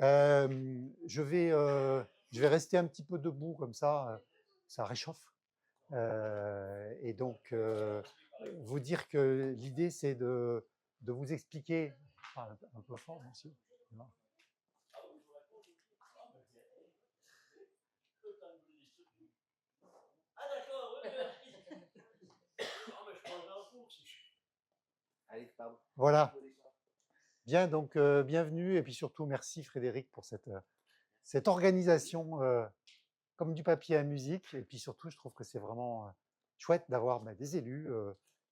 Je vais rester un petit peu debout comme ça réchauffe. Et donc, vous dire que l'idée, c'est de vous expliquer, un peu fort, monsieur. Voilà. Bien, donc bienvenue et puis surtout merci Frédéric pour cette organisation comme du papier à musique. Et puis surtout, je trouve que c'est vraiment chouette d'avoir des élus,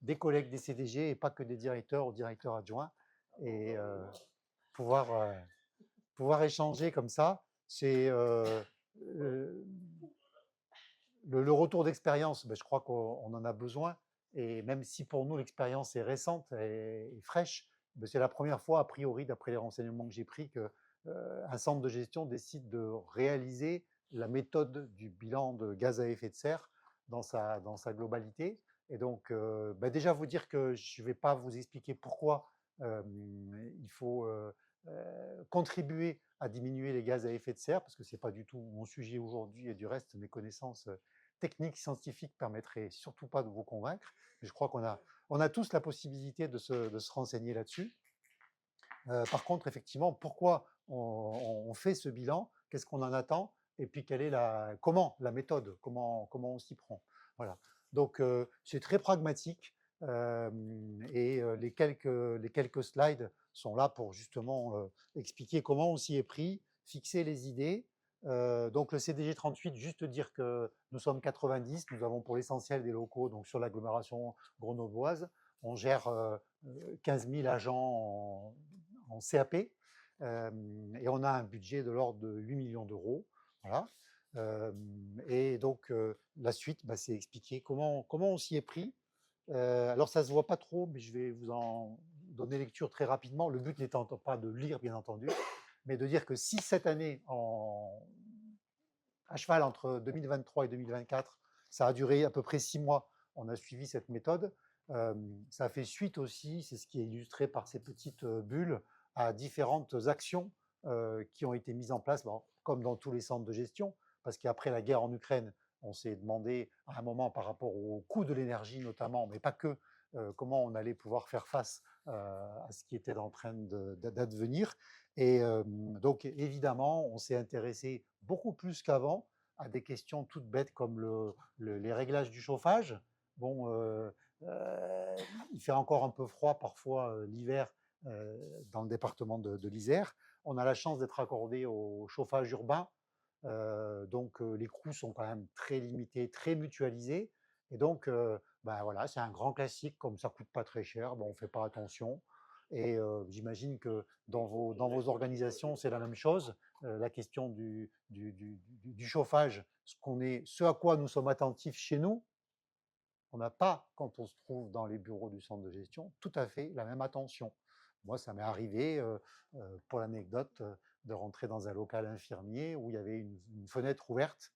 des collègues des CDG et pas que des directeurs ou directeurs adjoints. Et pouvoir échanger comme ça, c'est le retour d'expérience. Je crois qu'on en a besoin. Et même si pour nous, l'expérience est récente et fraîche, c'est la première fois, a priori, d'après les renseignements que j'ai pris, qu'un centre de gestion décide de réaliser la méthode du bilan de gaz à effet de serre dans sa globalité. Et donc, déjà vous dire que je ne vais pas vous expliquer pourquoi il faut contribuer à diminuer les gaz à effet de serre, parce que ce n'est pas du tout mon sujet aujourd'hui, et du reste, mes connaissances techniques, scientifiques ne permettraient surtout pas de vous convaincre. Je crois qu'on a tous la possibilité de se renseigner là-dessus. Par contre, effectivement, pourquoi on fait ce bilan, qu'est-ce qu'on en attend, et puis comment la méthode, comment on s'y prend. Voilà. Donc, c'est très pragmatique, et les quelques slides sont là pour justement expliquer comment on s'y est pris, fixer les idées. Donc le CDG 38, juste dire que nous sommes 90, nous avons pour l'essentiel des locaux donc sur l'agglomération grenobloise. On gère 15 000 agents en CAP, et on a un budget de l'ordre de 8 millions d'euros. Voilà. Et donc la suite, c'est expliquer comment on s'y est pris. Alors ça se voit pas trop, mais je vais vous en donner lecture très rapidement. Le but n'étant pas de lire, bien entendu, mais de dire que si cette année, à cheval entre 2023 et 2024, ça a duré à peu près 6 mois, on a suivi cette méthode, ça fait suite aussi, c'est ce qui est illustré par ces petites bulles, à différentes actions qui ont été mises en place, comme dans tous les centres de gestion, parce qu'après la guerre en Ukraine, on s'est demandé à un moment par rapport au coût de l'énergie notamment, mais pas que, comment on allait pouvoir faire face à ce qui était en train d'advenir. Et donc évidemment, on s'est intéressé beaucoup plus qu'avant à des questions toutes bêtes comme les réglages du chauffage. Bon, il fait encore un peu froid parfois l'hiver dans le département de l'Isère. On a la chance d'être accordé au chauffage urbain, donc les coûts sont quand même très limités, très mutualisés. Et donc, voilà, c'est un grand classique, comme ça coûte pas très cher, on ne fait pas attention. Et j'imagine que dans vos organisations, c'est la même chose. La question du chauffage, ce à quoi nous sommes attentifs chez nous, on n'a pas, quand on se trouve dans les bureaux du centre de gestion, tout à fait la même attention. Moi, ça m'est arrivé, pour l'anecdote, de rentrer dans un local infirmier où il y avait une fenêtre ouverte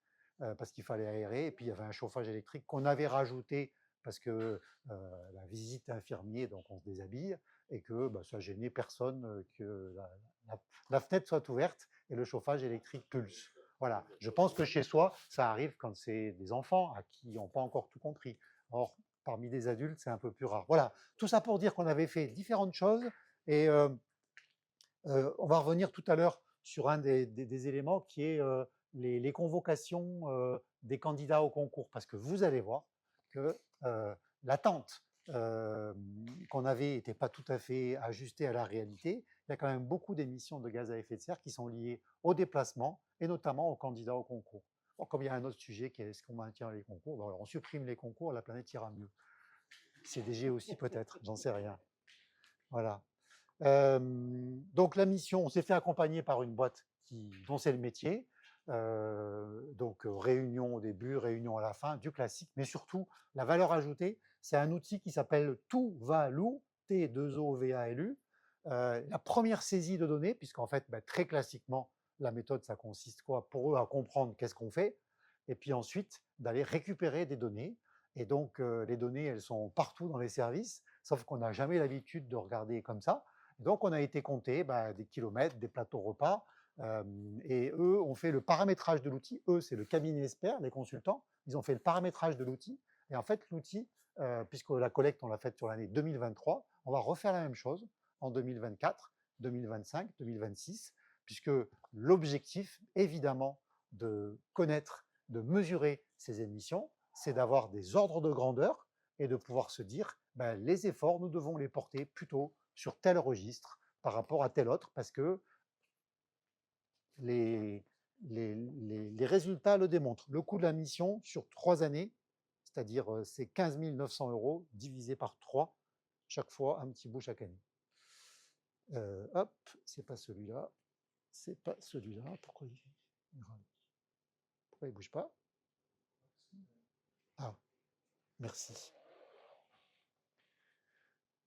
parce qu'il fallait aérer, et puis il y avait un chauffage électrique qu'on avait rajouté parce que la visite infirmier, donc on se déshabille, et que ça gênait personne que la fenêtre soit ouverte et le chauffage électrique pulse. Voilà. Je pense que chez soi, ça arrive quand c'est des enfants à qui n'ont pas encore tout compris. Or, parmi des adultes, c'est un peu plus rare. Voilà, tout ça pour dire qu'on avait fait différentes choses, et on va revenir tout à l'heure sur un des éléments qui est les convocations des candidats au concours, parce que vous allez voir que l'attente qu'on avait n'était pas tout à fait ajustée à la réalité. Il y a quand même beaucoup d'émissions de gaz à effet de serre qui sont liées au déplacement et notamment aux candidats au concours. Bon, comme il y a un autre sujet qui est est-ce qu'on maintient les concours, alors on supprime les concours, la planète ira mieux. CDG aussi peut-être, j'en sais rien. Voilà. Donc la mission, on s'est fait accompagner par une boîte dont c'est le métier. Donc réunion au début, réunion à la fin, du classique, mais surtout la valeur ajoutée, c'est un outil qui s'appelle Tuvalu, T2OVALU. La première saisie de données, puisqu'en fait, très classiquement, la méthode, ça consiste quoi pour eux à comprendre qu'est-ce qu'on fait, et puis ensuite d'aller récupérer des données. Et donc les données, elles sont partout dans les services, sauf qu'on n'a jamais l'habitude de regarder comme ça. Donc, on a été compter des kilomètres, des plateaux repas, Et eux ont fait le paramétrage de l'outil. Eux, c'est le cabinet expert, les consultants. Ils ont fait le paramétrage de l'outil. Et en fait, l'outil, puisque la collecte, on l'a faite sur l'année 2023, on va refaire la même chose en 2024, 2025, 2026, puisque l'objectif, évidemment, de connaître, de mesurer ces émissions, c'est d'avoir des ordres de grandeur et de pouvoir se dire, ben, les efforts, nous devons les porter plutôt sur tel registre par rapport à tel autre, parce que les, les résultats le démontrent. Le coût de la mission sur 3 années, c'est-à-dire c'est 15 900 € divisé par 3, chaque fois un petit bout chaque année. Hop, c'est pas celui-là, c'est pas celui-là. Pourquoi il bouge pas? Ah, merci.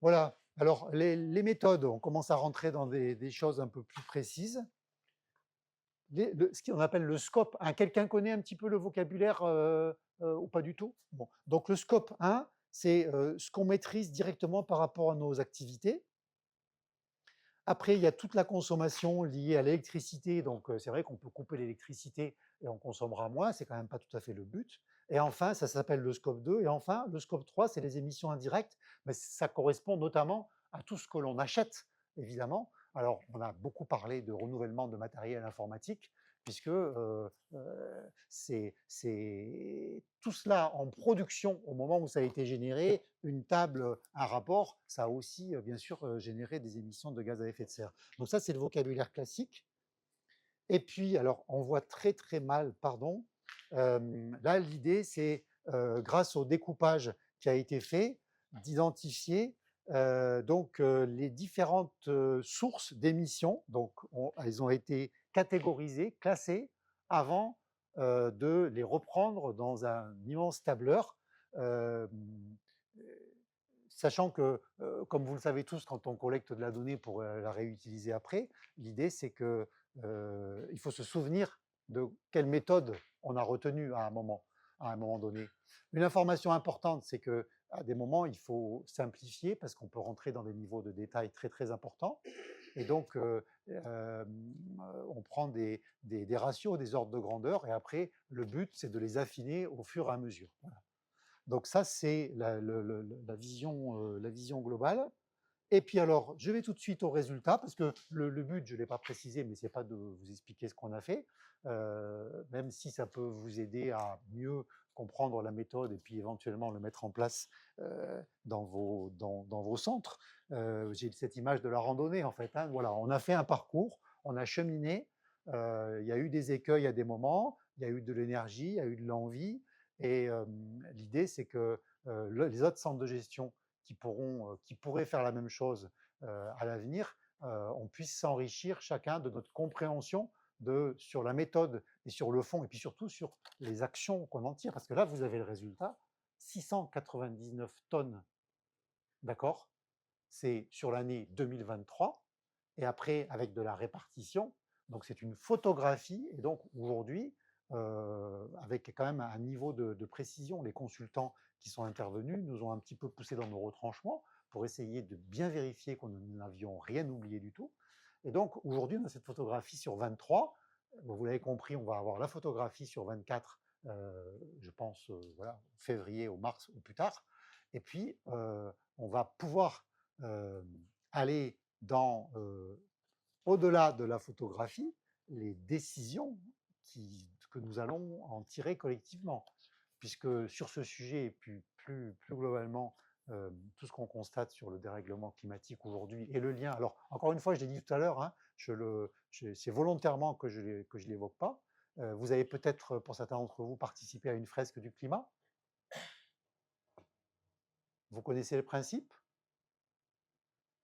Voilà. Alors, les méthodes, on commence à rentrer dans des choses un peu plus précises. Ce qu'on appelle le scope 1. Quelqu'un connaît un petit peu le vocabulaire ou pas du tout? Bon. Donc, le scope 1, c'est ce qu'on maîtrise directement par rapport à nos activités. Après, il y a toute la consommation liée à l'électricité. Donc, c'est vrai qu'on peut couper l'électricité et on consommera moins. C'est quand même pas tout à fait le but. Et enfin, ça s'appelle le scope 2. Et enfin, le scope 3, c'est les émissions indirectes. Mais ça correspond notamment à tout ce que l'on achète, évidemment. Alors, on a beaucoup parlé de renouvellement de matériel informatique, puisque c'est tout cela en production au moment où ça a été généré, une table, un rapport, ça a aussi bien sûr généré des émissions de gaz à effet de serre. Donc ça, c'est le vocabulaire classique. Et puis, alors, on voit très très mal, pardon. Là, l'idée, c'est grâce au découpage qui a été fait, d'identifier donc les différentes sources d'émissions. Donc, elles ont été catégorisées, classées, avant de les reprendre dans un immense tableur. Euh, Sachant que, comme vous le savez tous, quand on collecte de la donnée pour la réutiliser après, l'idée c'est que il faut se souvenir de quelle méthode on a retenue à un moment donné. Une information importante, c'est que à des moments, il faut simplifier parce qu'on peut rentrer dans des niveaux de détail très très importants. Et donc, on prend des ratios, des ordres de grandeur, et après, le but, c'est de les affiner au fur et à mesure. Voilà. Donc ça, c'est la vision globale. Et puis alors, je vais tout de suite au résultat, parce que le but, je ne l'ai pas précisé, mais ce n'est pas de vous expliquer ce qu'on a fait, même si ça peut vous aider à mieux comprendre la méthode et puis éventuellement le mettre en place dans vos centres. J'ai cette image de la randonnée, en fait. Hein. Voilà, on a fait un parcours, on a cheminé, il y a eu des écueils à des moments, il y a eu de l'énergie, il y a eu de l'envie, et l'idée, c'est que les autres centres de gestion qui pourraient faire la même chose à l'avenir, on puisse s'enrichir chacun de notre compréhension sur la méthode et sur le fond, et puis surtout sur les actions qu'on en tire. Parce que là, vous avez le résultat, 699 tonnes, d'accord? C'est sur l'année 2023, et après, avec de la répartition. Donc, c'est une photographie, et donc aujourd'hui, avec quand même un niveau de précision, les consultants qui sont intervenus nous ont un petit peu poussé dans nos retranchements pour essayer de bien vérifier qu'on n'avions rien oublié du tout. Et donc, aujourd'hui, on a cette photographie sur 23. Vous l'avez compris, on va avoir la photographie sur 24, je pense, voilà, février ou mars ou plus tard. Et puis, on va pouvoir aller dans, au-delà de la photographie, les décisions que nous allons en tirer collectivement. Puisque sur ce sujet, et puis plus globalement, tout ce qu'on constate sur le dérèglement climatique aujourd'hui et le lien. Alors, encore une fois, je l'ai dit tout à l'heure, hein, c'est volontairement que je ne l'évoque pas. Vous avez peut-être, pour certains d'entre vous, participé à une fresque du climat. Vous connaissez le principe?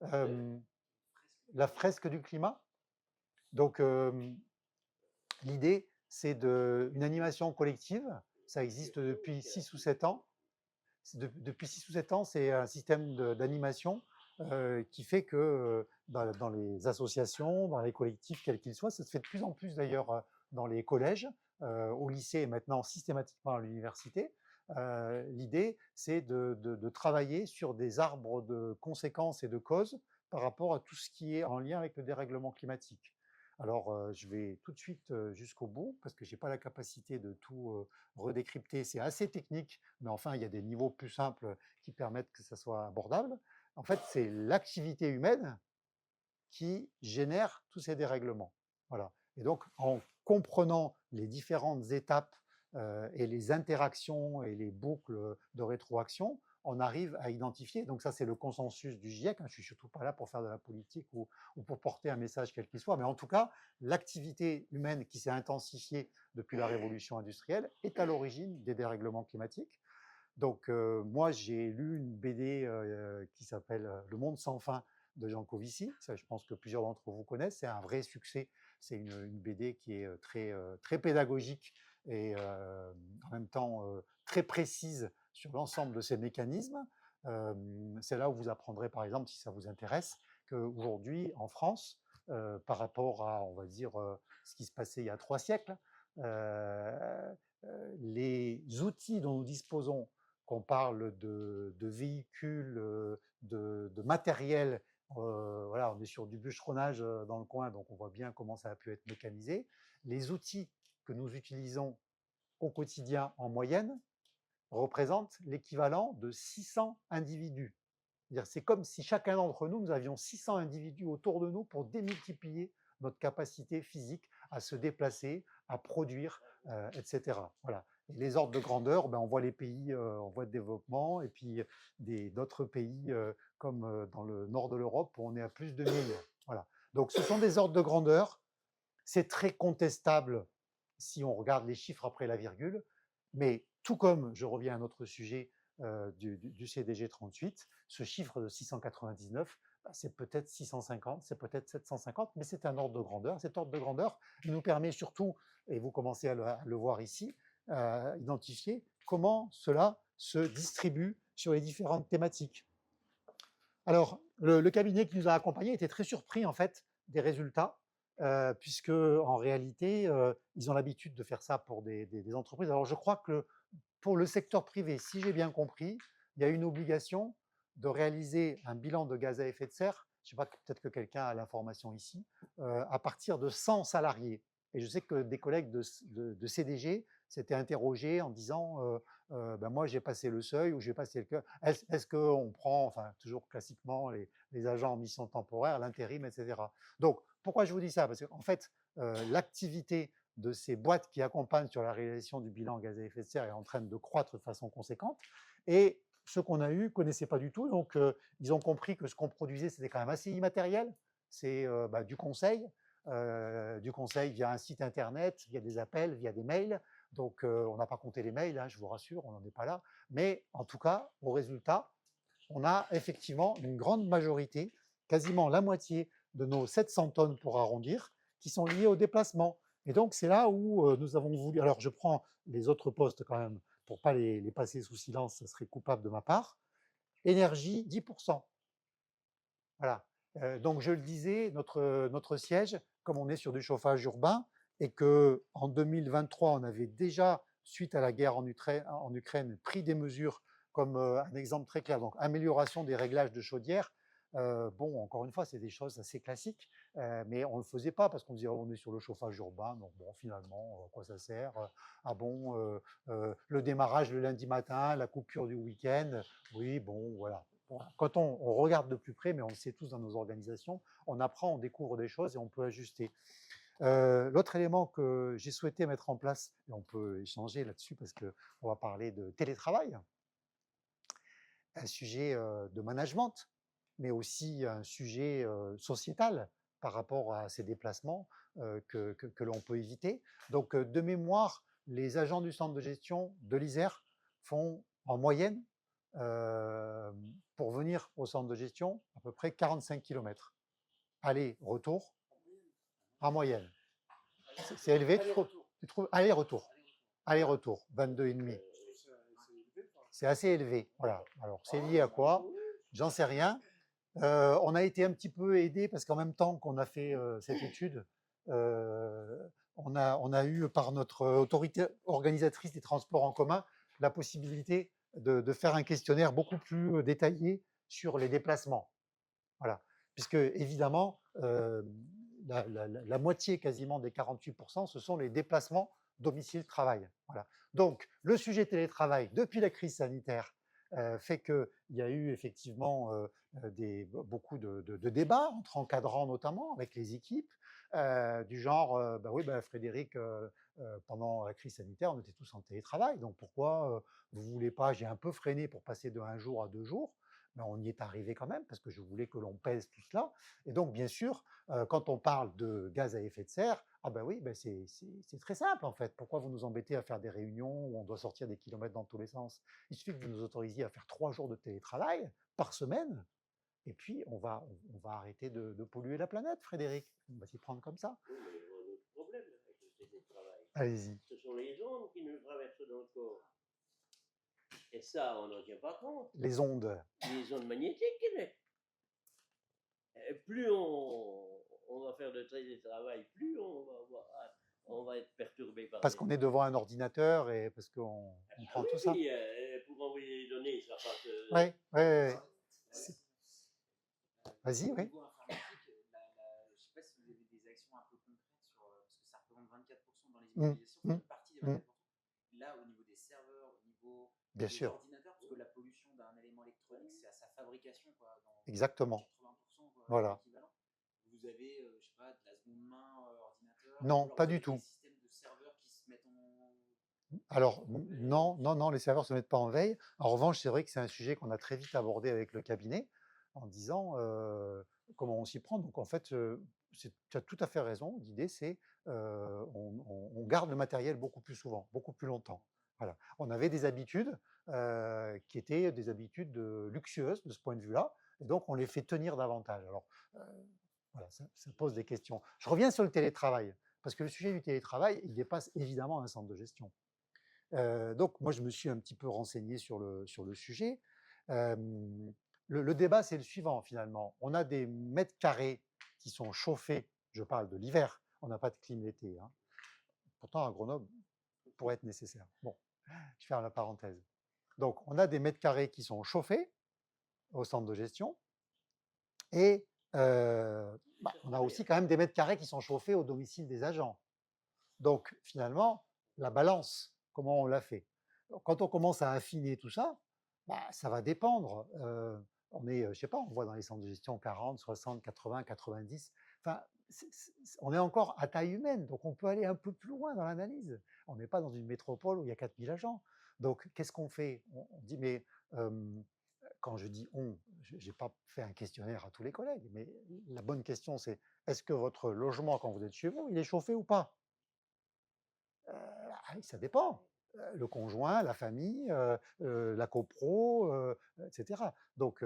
La fresque du climat. Donc, l'idée, c'est une animation collective. Ça existe depuis 6 ou 7 ans. Depuis 6 ou 7 ans, c'est un système d'animation qui fait que dans les associations, dans les collectifs, quels qu'ils soient, ça se fait de plus en plus d'ailleurs dans les collèges, au lycée et maintenant systématiquement à l'université. L'idée, c'est de travailler sur des arbres de conséquences et de causes par rapport à tout ce qui est en lien avec le dérèglement climatique. Alors, je vais tout de suite jusqu'au bout parce que je n'ai pas la capacité de tout redécrypter. C'est assez technique, mais enfin, il y a des niveaux plus simples qui permettent que ça soit abordable. En fait, c'est l'activité humaine qui génère tous ces dérèglements. Voilà. Et donc, en comprenant les différentes étapes et les interactions et les boucles de rétroaction, on arrive à identifier. Donc ça, c'est le consensus du GIEC. Je ne suis surtout pas là pour faire de la politique ou pour porter un message quel qu'il soit. Mais en tout cas, l'activité humaine qui s'est intensifiée depuis la révolution industrielle est à l'origine des dérèglements climatiques. Donc, moi, j'ai lu une BD qui s'appelle Le Monde sans fin de Jean Covici. Ça, je pense que plusieurs d'entre vous connaissent. C'est un vrai succès. C'est une BD qui est très pédagogique et en même temps très précise sur l'ensemble de ces mécanismes. C'est là où vous apprendrez, par exemple, si ça vous intéresse, qu'aujourd'hui, en France, par rapport à, on va dire, ce qui se passait il y a 3 siècles, les outils dont nous disposons, qu'on parle de véhicules, de matériel, voilà, on est sur du bûcheronnage dans le coin, donc on voit bien comment ça a pu être mécanisé. Les outils que nous utilisons au quotidien en moyenne représentent l'équivalent de 600 individus. C'est comme si chacun d'entre nous, nous avions 600 individus autour de nous pour démultiplier notre capacité physique à se déplacer, à produire, etc. Voilà. Et les ordres de grandeur, on voit les pays en voie de développement et puis d'autres pays comme dans le nord de l'Europe où on est à plus de 1000. Voilà. Donc ce sont des ordres de grandeur. C'est très contestable si on regarde les chiffres après la virgule, mais tout comme, je reviens à un autre sujet du CDG 38, ce chiffre de 699, c'est peut-être 650, c'est peut-être 750, mais c'est un ordre de grandeur. Cet ordre de grandeur nous permet surtout, et vous commencez à le voir ici, à identifier comment cela se distribue sur les différentes thématiques. Alors, le cabinet qui nous a accompagnés était très surpris en fait des résultats, puisque en réalité, ils ont l'habitude de faire ça pour des entreprises. Alors, je crois que pour le secteur privé, si j'ai bien compris, il y a une obligation de réaliser un bilan de gaz à effet de serre, je ne sais pas, peut-être que quelqu'un a l'information ici, à partir de 100 salariés. Et je sais que des collègues de CDG s'étaient interrogés en disant moi j'ai passé le seuil ou j'ai passé le cœur. Est-ce qu'on prend, enfin toujours classiquement, les agents en mission temporaire, l'intérim, etc. Donc pourquoi je vous dis ça? Parce qu'en fait, l'activité de ces boîtes qui accompagnent sur la réalisation du bilan gaz à effet de serre est en train de croître de façon conséquente. Et ceux qu'on a eus ne connaissaient pas du tout. Donc, ils ont compris que ce qu'on produisait, c'était quand même assez immatériel. C'est du conseil via un site internet, via des appels, via des mails. Donc, on n'a pas compté les mails, je vous rassure, on n'en est pas là. Mais en tout cas, au résultat, on a effectivement une grande majorité, quasiment la moitié de nos 700 tonnes pour arrondir, qui sont liées au déplacement. Et donc, c'est là où nous avons voulu. Alors, je prends les autres postes quand même pour ne pas les passer sous silence, ça serait coupable de ma part. Énergie, 10%. Voilà. Donc, je le disais, notre siège, comme on est sur du chauffage urbain, et qu'en 2023, on avait déjà, suite à la guerre en Ukraine, pris des mesures comme un exemple très clair, donc amélioration des réglages de chaudière. Bon, encore une fois, c'est des choses assez classiques, mais on ne le faisait pas parce qu'on disait on est sur le chauffage urbain, donc bon, finalement, à quoi ça sert? Ah bon, le démarrage le lundi matin, la coupure du week-end, oui, bon, voilà. Bon, quand on regarde de plus près, mais on le sait tous dans nos organisations, on apprend, on découvre des choses et on peut ajuster. L'autre élément que j'ai souhaité mettre en place, et on peut échanger là-dessus parce qu'on va parler de télétravail, un sujet de management, mais aussi un sujet sociétal par rapport à ces déplacements que l'on peut éviter. Donc, de mémoire, les agents du centre de gestion de l'Isère font en moyenne, pour venir au centre de gestion, à peu près 45 km. Aller-retour, en moyenne. C'est élevé, tu trouves aller-retour. Aller-retour, 22,5. C'est assez élevé. Voilà. Alors, c'est lié à quoi? J'en sais rien. On a été un petit peu aidé parce qu'en même temps qu'on a fait cette étude, on a eu par notre autorité organisatrice des transports en commun la possibilité de faire un questionnaire beaucoup plus détaillé sur les déplacements. Voilà. Puisque évidemment, la moitié quasiment des 48%, ce sont les déplacements domicile-travail. Voilà. Donc, le sujet télétravail, depuis la crise sanitaire, fait qu'il y a eu effectivement beaucoup de débats entre encadrants notamment, avec les équipes, du genre, bah oui, bah Frédéric, pendant la crise sanitaire, on était tous en télétravail, donc pourquoi vous voulez pas, j'ai un peu freiné pour passer de 1 jour à 2 jours, mais on y est arrivé quand même parce que je voulais que l'on pèse tout cela. Et donc, bien sûr, quand on parle de gaz à effet de serre, ah ben oui, ben c'est très simple en fait. Pourquoi vous nous embêtez à faire des réunions où on doit sortir des kilomètres dans tous les sens? Il suffit que vous nous autorisiez à faire 3 jours de télétravail par semaine, et puis on va arrêter de polluer la planète, Frédéric. On va s'y prendre comme ça. Oui, mais il y a un autre problème avec le télétravail. Allez-y. Ce sont les ondes qui nous traversent dans le corps. Et ça, on n'en tient pas compte. Les ondes. Les ondes magnétiques, plus on va faire de télétravail, plus on va être perturbé par parce qu'on est devant un ordinateur et parce qu'on prend tout ça. Pour envoyer les données, ça passe. Oui, oui, oui. Vas-y, oui. Au niveau informatique, je ne sais pas si vous avez des actions un peu concrètes sur, parce que ça représente 24% dans les utilisations, une partie des 24%. Là, au niveau des serveurs, au niveau Bien des sûr. ordinateurs, parce que la pollution d'un élément électronique, c'est à sa fabrication, quoi, dans Exactement. 80%, quoi, voilà. L'équivalent. Vous avez, je sais pas, de la seconde main ordinateur. Non, pas du tout. Des systèmes de serveurs qui se mettent en... Alors, non, les serveurs ne se mettent pas en veille. En revanche, c'est vrai que c'est un sujet qu'on a très vite abordé avec le cabinet en disant comment on s'y prend. Donc, en fait, tu as tout à fait raison. L'idée, c'est on garde le matériel beaucoup plus souvent, beaucoup plus longtemps. Voilà. On avait des habitudes qui étaient des habitudes luxueuses de ce point de vue-là. Et donc, on les fait tenir davantage. Alors, voilà, ça pose des questions. Je reviens sur le télétravail, parce que le sujet du télétravail, il dépasse évidemment un centre de gestion. Donc, moi, je me suis un petit peu renseigné sur le sujet. Le débat, c'est le suivant, finalement. On a des mètres carrés qui sont chauffés, je parle de l'hiver, on n'a pas de clim l'été. Hein. Pourtant, à Grenoble, pourrait être nécessaire. Bon, je ferme la parenthèse. Donc, on a des mètres carrés qui sont chauffés au centre de gestion, et on a aussi quand même des mètres carrés qui sont chauffés au domicile des agents. Donc, finalement, la balance, comment on l'a fait? Quand on commence à affiner tout ça, ça va dépendre. On est, je sais pas, on voit dans les centres de gestion 40, 60, 80, 90. Enfin, on est encore à taille humaine, donc on peut aller un peu plus loin dans l'analyse. On n'est pas dans une métropole où il y a 4000 agents. Donc, qu'est-ce qu'on fait? On dit, mais quand je dis on, je n'ai pas fait un questionnaire à tous les collègues, mais la bonne question, c'est est-ce que votre logement, quand vous êtes chez vous, il est chauffé ou pas? Ça dépend. Le conjoint, la famille, la copro, etc. Donc,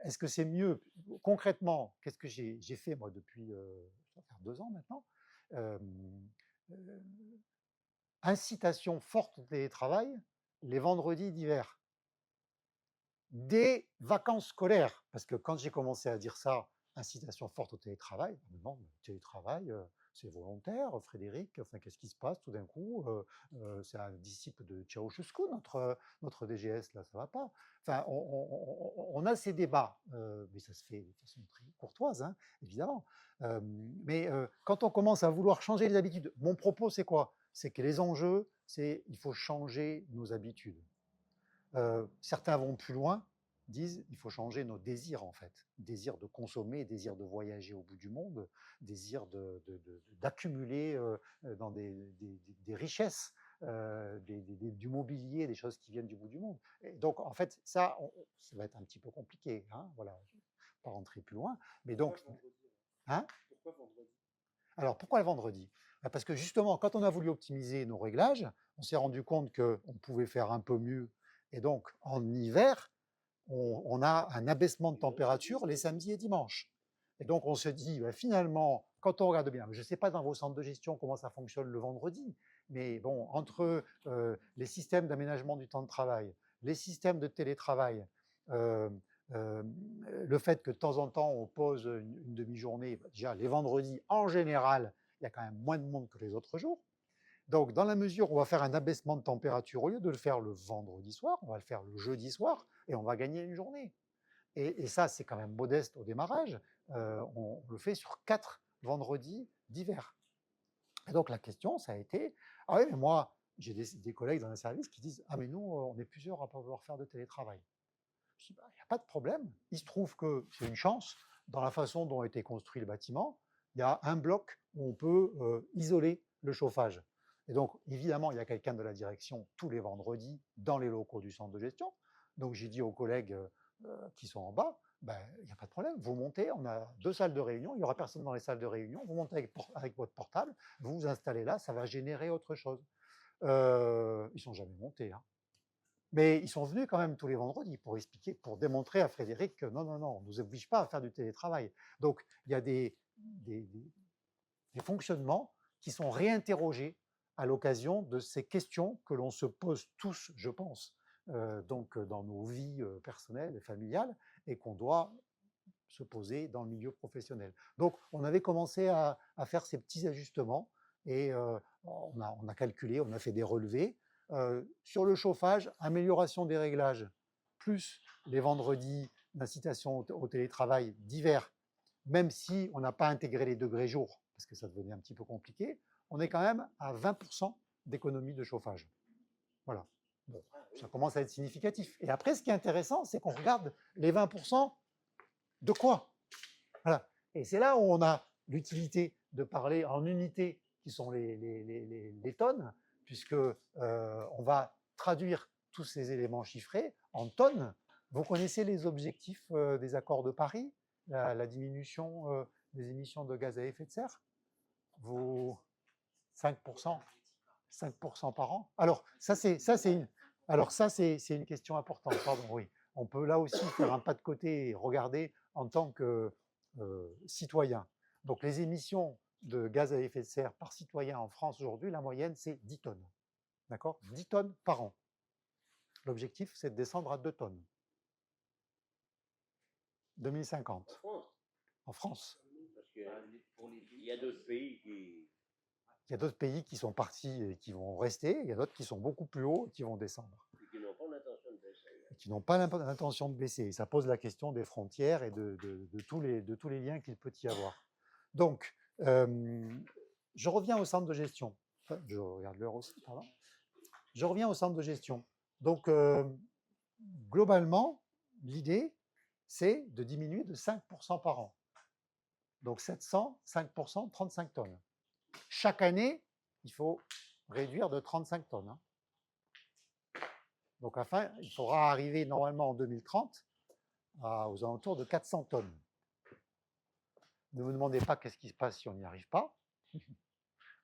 est-ce que c'est mieux? Concrètement, qu'est-ce que j'ai fait, moi, depuis ça va faire 2 ans maintenant? Incitation forte au télétravail les vendredis d'hiver. Des vacances scolaires, parce que quand j'ai commencé à dire ça, incitation forte au télétravail, non, le télétravail, c'est volontaire, Frédéric, enfin, qu'est-ce qui se passe tout d'un coup? C'est un disciple de Ceausescu, notre DGS, là, ça va pas. Enfin, on a ces débats, mais ça se fait de façon très courtoise, hein, évidemment. Mais quand on commence à vouloir changer les habitudes, mon propos, c'est quoi? C'est que les enjeux, c'est il faut changer nos habitudes. Certains vont plus loin, disent il faut changer nos désirs en fait, désir de consommer, désir de voyager au bout du monde, désir d'accumuler dans des richesses, du mobilier, des choses qui viennent du bout du monde. Et donc en fait ça va être un petit peu compliqué, hein, voilà, je ne vais pas rentrer plus loin, mais donc hein? Pourquoi vendredi? Alors pourquoi le vendredi? Parce que justement quand on a voulu optimiser nos réglages, on s'est rendu compte qu'on pouvait faire un peu mieux. Et donc, en hiver, on a un abaissement de température les samedis et dimanches. Et donc, on se dit, finalement, quand on regarde bien, je ne sais pas dans vos centres de gestion comment ça fonctionne le vendredi, mais bon, entre les systèmes d'aménagement du temps de travail, les systèmes de télétravail, le fait que de temps en temps, on pose une demi-journée, déjà, les vendredis, en général, il y a quand même moins de monde que les autres jours. Donc, dans la mesure où on va faire un abaissement de température, au lieu de le faire le vendredi soir, on va le faire le jeudi soir et on va gagner une journée. Et ça, c'est quand même modeste au démarrage. On le fait sur 4 vendredis d'hiver. Et donc la question, ça a été, ah oui, mais moi, j'ai des collègues dans un service qui disent, ah mais nous, on est plusieurs à pas vouloir faire de télétravail. Je dis, bah, il n'y a pas de problème. Il se trouve que c'est une chance, dans la façon dont a été construit le bâtiment, il y a un bloc où on peut isoler le chauffage. Et donc, évidemment, il y a quelqu'un de la direction tous les vendredis dans les locaux du centre de gestion. Donc, j'ai dit aux collègues qui sont en bas, ben, il n'y a pas de problème, vous montez, on a 2 salles de réunion, il n'y aura personne dans les salles de réunion, vous montez avec votre portable, vous vous installez là, ça va générer autre chose. Ils ne sont jamais montés, hein. Mais ils sont venus quand même tous les vendredis pour expliquer, pour démontrer à Frédéric que non, non, non, on ne nous oblige pas à faire du télétravail. Donc, il y a des fonctionnements qui sont réinterrogés à l'occasion de ces questions que l'on se pose tous, je pense, donc dans nos vies personnelles et familiales, et qu'on doit se poser dans le milieu professionnel. Donc, on avait commencé à faire ces petits ajustements, et on a calculé, on a fait des relevés. Sur le chauffage, amélioration des réglages, plus les vendredis d'incitation au télétravail d'hiver, même si on n'a pas intégré les degrés jours, parce que ça devenait un petit peu compliqué, on est quand même à 20% d'économie de chauffage. Voilà. Bon, ça commence à être significatif. Et après, ce qui est intéressant, c'est qu'on regarde les 20% de quoi? Voilà. Et c'est là où on a l'utilité de parler en unités qui sont les tonnes, puisque on va traduire tous ces éléments chiffrés en tonnes. Vous connaissez les objectifs des accords de Paris, la diminution des émissions de gaz à effet de serre? Vous 5%, 5% par an. Alors ça c'est une question importante. Pardon, oui. On peut là aussi faire un pas de côté et regarder en tant que citoyen. Donc les émissions de gaz à effet de serre par citoyen en France aujourd'hui, la moyenne c'est 10 tonnes. D'accord? 10 tonnes par an. L'objectif c'est de descendre à 2 tonnes. 2050. En France. En France. Parce qu'il y a d'autres pays qui. Il y a d'autres pays qui sont partis et qui vont rester, il y a d'autres qui sont beaucoup plus hauts et qui vont descendre. Et qui n'ont pas l'intention de baisser. Et qui n'ont pas l'intention de baisser. Et ça pose la question des frontières et de tous les liens qu'il peut y avoir. Donc, je reviens au centre de gestion. Enfin, je regarde l'heure aussi, pardon. Je reviens au centre de gestion. Donc, globalement, l'idée, c'est de diminuer de 5% par an. Donc 700, 5%, 35 tonnes. Chaque année, il faut réduire de 35 tonnes. Hein. Donc enfin, il faudra arriver normalement en 2030 aux alentours de 400 tonnes. Ne me demandez pas qu'est-ce qui se passe si on n'y arrive pas.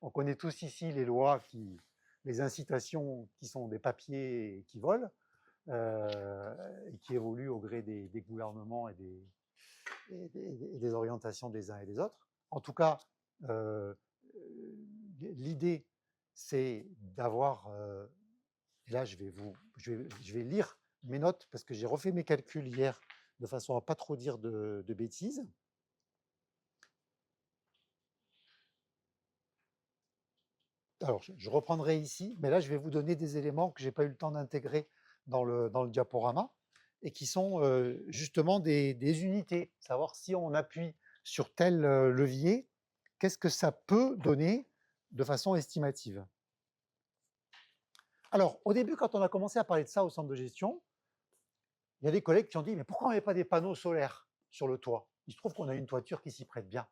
On connaît tous ici les lois, les incitations qui sont des papiers et qui volent, et qui évoluent au gré des gouvernements et des orientations des uns et des autres. En tout cas, l'idée, c'est d'avoir, et là je vais lire mes notes parce que j'ai refait mes calculs hier de façon à pas trop dire de bêtises. Alors, je reprendrai ici, mais là je vais vous donner des éléments que je n'ai pas eu le temps d'intégrer dans le diaporama et qui sont justement des unités, savoir si on appuie sur tel levier, qu'est-ce que ça peut donner de façon estimative. Alors, au début, quand on a commencé à parler de ça au centre de gestion, il y a des collègues qui ont dit « mais pourquoi on ne met pas des panneaux solaires sur le toit ?» Il se trouve qu'on a une toiture qui s'y prête bien.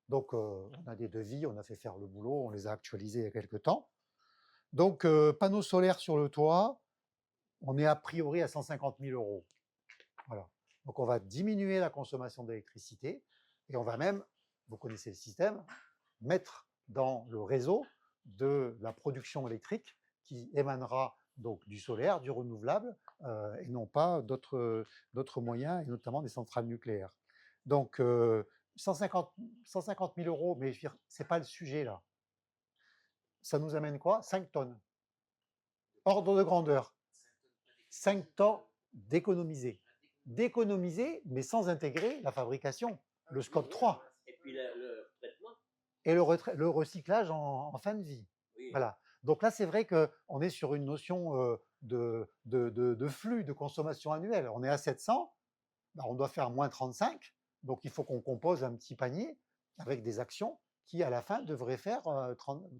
Donc, on a des devis, on a fait faire le boulot, on les a actualisés il y a quelques temps. Donc, panneaux solaires sur le toit, on est a priori à 150 000 €. Voilà. Donc, on va diminuer la consommation d'électricité et on va même, vous connaissez le système, mettre dans le réseau de la production électrique qui émanera donc du solaire, du renouvelable, et non pas d'autres moyens, et notamment des centrales nucléaires. Donc, 150 000 €, mais ce n'est pas le sujet là. Ça nous amène quoi? 5 tonnes. Ordre de grandeur. 5 tonnes d'économiser. D'économiser, mais sans intégrer la fabrication, le scope 3. Et puis le traitement. Et le recyclage en fin de vie. Oui. Voilà. Donc là, c'est vrai qu'on est sur une notion de flux de consommation annuelle. On est à 700, ben on doit faire moins 35, donc il faut qu'on compose un petit panier. avec des actions qui, à la fin, devraient faire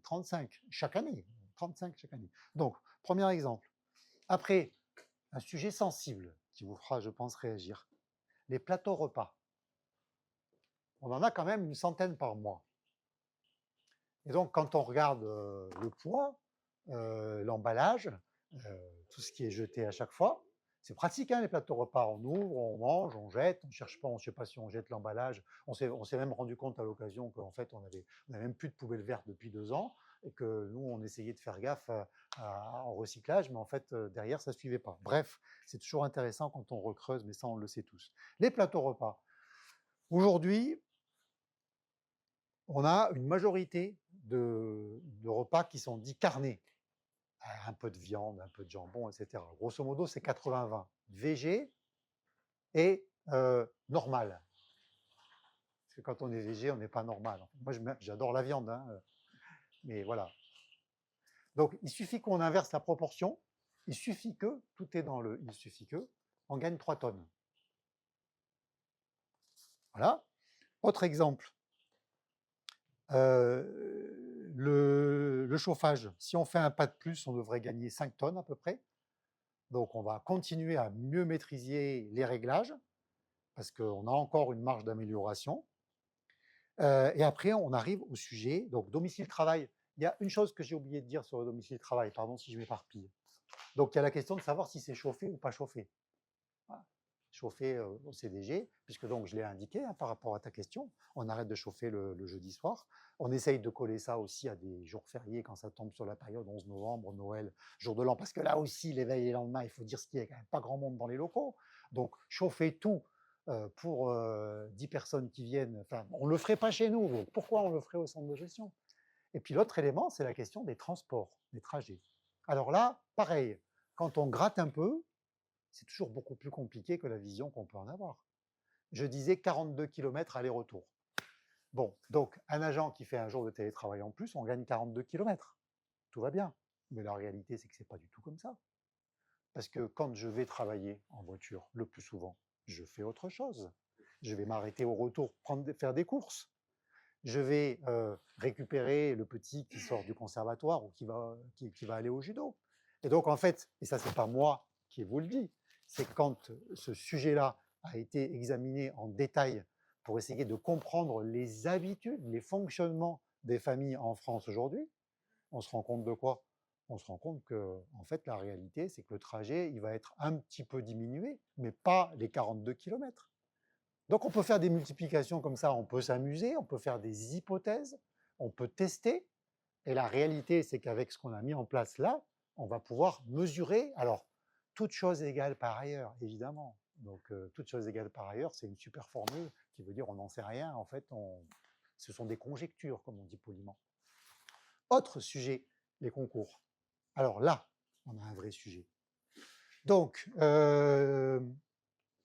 35 chaque année. 35 chaque année. Donc, premier exemple. Après, un sujet sensible qui vous fera, je pense, réagir. Les plateaux repas. On en a quand même une centaine par mois. Et donc, quand on regarde le poids, l'emballage, tout ce qui est jeté à chaque fois, c'est pratique, hein, les plateaux repas. On ouvre, on mange, on jette, on cherche pas, on ne sait pas si on jette l'emballage. On s'est même rendu compte à l'occasion qu'en fait, on n'avait même plus de poubelle verte depuis 2 ans et que nous, on essayait de faire gaffe en recyclage, mais en fait, derrière, ça ne suivait pas. Bref, c'est toujours intéressant quand on recreuse, mais ça, on le sait tous. Les plateaux repas. Aujourd'hui, on a une majorité de repas qui sont dits carnés. Un peu de viande, un peu de jambon, etc. Grosso modo, c'est 80-20. Végé et normal. Parce que quand on est végé, on n'est pas normal. Moi, j'adore la viande, hein, mais voilà. Donc, il suffit qu'on inverse la proportion. Il suffit que, tout est dans le il suffit que, on gagne 3 tonnes. Voilà. Autre exemple. Le chauffage. Si on fait un pas de plus, on devrait gagner 5 tonnes à peu près. Donc, on va continuer à mieux maîtriser les réglages parce qu'on a encore une marge d'amélioration. Et après, on arrive au sujet, donc domicile-travail. Il y a une chose que j'ai oublié de dire sur le domicile-travail, pardon si je m'éparpille. Donc, il y a la question de savoir si c'est chauffé ou pas chauffé. Voilà. Chauffé au CDG, puisque donc je l'ai indiqué hein, par rapport à ta question, on arrête de chauffer le jeudi soir. On essaye de coller ça aussi à des jours fériés quand ça tombe sur la période 11 novembre, Noël, jour de l'an, parce que là aussi, l'éveil et le lendemain, il faut dire ce qu'il y a quand même pas grand monde dans les locaux. Donc, chauffer tout pour 10 personnes qui viennent, enfin, on ne le ferait pas chez nous, donc pourquoi on le ferait au centre de gestion? Et puis l'autre élément, c'est la question des transports, des trajets. Alors là, pareil, quand on gratte un peu, c'est toujours beaucoup plus compliqué que la vision qu'on peut en avoir. Je disais 42 km aller-retour. Bon, donc un agent qui fait un jour de télétravail en plus, on gagne 42 km. Tout va bien. Mais la réalité, c'est que ce n'est pas du tout comme ça. Parce que quand je vais travailler en voiture, le plus souvent, je fais autre chose. Je vais m'arrêter au retour, faire des courses. Je vais récupérer le petit qui sort du conservatoire ou qui va aller au judo. Et donc, en fait, et ça, c'est pas moi qui vous le dis, c'est quand ce sujet-là a été examiné en détail pour essayer de comprendre les habitudes, les fonctionnements des familles en France aujourd'hui, on se rend compte de quoi? On se rend compte que, en fait, la réalité, c'est que le trajet, il va être un petit peu diminué, mais pas les 42 km. Donc, on peut faire des multiplications comme ça, on peut s'amuser, on peut faire des hypothèses, on peut tester. Et la réalité, c'est qu'avec ce qu'on a mis en place là, on va pouvoir mesurer. Alors, toute chose égale par ailleurs, évidemment. Donc, toute chose égale par ailleurs, c'est une super formule qui veut dire on n'en sait rien. En fait, ce sont des conjectures, comme on dit poliment. Autre sujet, les concours. Alors là, on a un vrai sujet. Donc,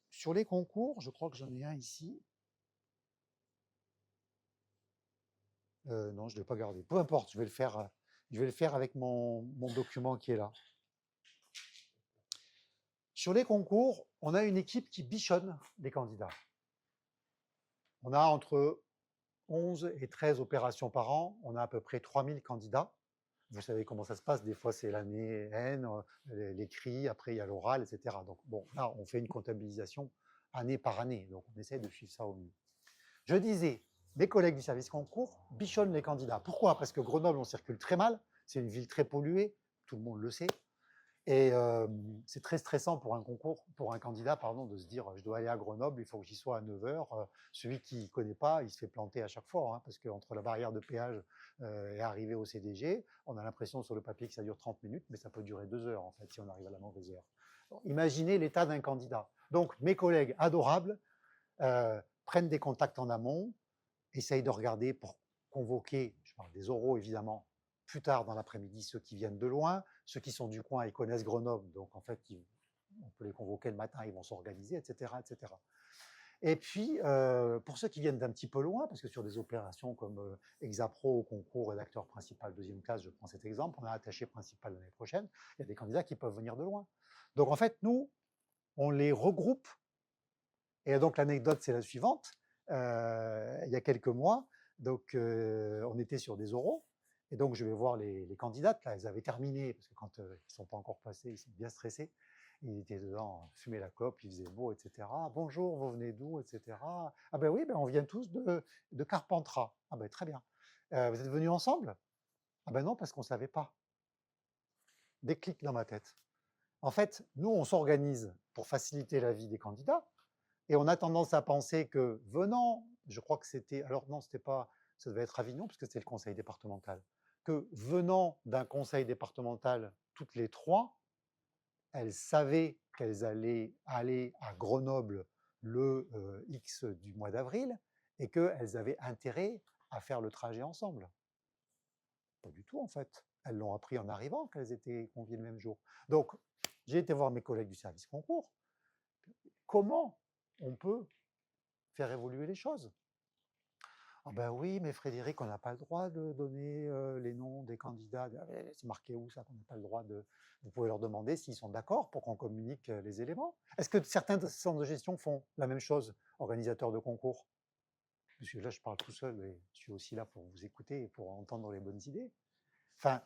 sur les concours, je crois que j'en ai un ici. Non, je ne l'ai pas gardé. Peu importe, je vais le faire avec mon document qui est là. Sur les concours, on a une équipe qui bichonne les candidats. On a entre 11 et 13 opérations par an. On a à peu près 3000 candidats. Vous savez comment ça se passe. Des fois, c'est l'année N, l'écrit, après, il y a l'oral, etc. Donc, bon, là, on fait une comptabilisation année par année. Donc, on essaie de suivre ça au mieux. Je disais, mes collègues du service concours bichonnent les candidats. Pourquoi? Parce que Grenoble, on circule très mal. C'est une ville très polluée. Tout le monde le sait. Et c'est très stressant pour un concours, pour un candidat, pardon, de se dire je dois aller à Grenoble, il faut que j'y sois à 9h. Celui qui ne connaît pas, il se fait planter à chaque fois, hein, parce qu'entre la barrière de péage et arriver au CDG, on a l'impression sur le papier que ça dure 30 minutes, mais ça peut durer 2 heures en fait si on arrive à la mauvaise heure. Donc, imaginez l'état d'un candidat. Donc mes collègues adorables prennent des contacts en amont, essayent de regarder pour convoquer, je parle des oraux évidemment, plus tard dans l'après-midi, ceux qui viennent de loin, ceux qui sont du coin et connaissent Grenoble, donc en fait, on peut les convoquer le matin, ils vont s'organiser, etc., etc. Et puis, pour ceux qui viennent d'un petit peu loin, parce que sur des opérations comme Exapro au concours rédacteur principal deuxième classe, je prends cet exemple, on a attaché principal l'année prochaine, il y a des candidats qui peuvent venir de loin. Donc en fait, nous, on les regroupe. Et donc l'anecdote, c'est la suivante. Il y a quelques mois, Donc, on était sur des oraux. Et donc, je vais voir les candidates. Là, elles avaient terminé, parce que quand ils ne sont pas encore passés, ils sont bien stressés. Ils étaient dedans, fumaient la clope, il faisait beau, etc. Bonjour, vous venez d'où, etc. Ah ben oui, ben on vient tous de Carpentras. Ah ben très bien. Vous êtes venus ensemble? Ah ben non, parce qu'on ne savait pas. Déclic dans ma tête. En fait, nous, on s'organise pour faciliter la vie des candidats. Et on a tendance à penser que venant, je crois que c'était, alors non, c'était pas, ça devait être Avignon, parce que c'était le conseil départemental, que venant d'un conseil départemental, toutes les trois, elles savaient qu'elles allaient aller à Grenoble le X du mois d'avril et qu'elles avaient intérêt à faire le trajet ensemble. Pas du tout, en fait. Elles l'ont appris en arrivant qu'elles étaient conviées le même jour. Donc, j'ai été voir mes collègues du service concours. Comment on peut faire évoluer les choses? Ah ben oui, mais Frédéric, on n'a pas le droit de donner les noms des candidats. C'est marqué où ça qu'on n'a pas le droit de... Vous pouvez leur demander s'ils sont d'accord pour qu'on communique les éléments. Est-ce que certains centres de gestion font la même chose, organisateurs de concours? Parce que là, je parle tout seul et je suis aussi là pour vous écouter et pour entendre les bonnes idées. Enfin,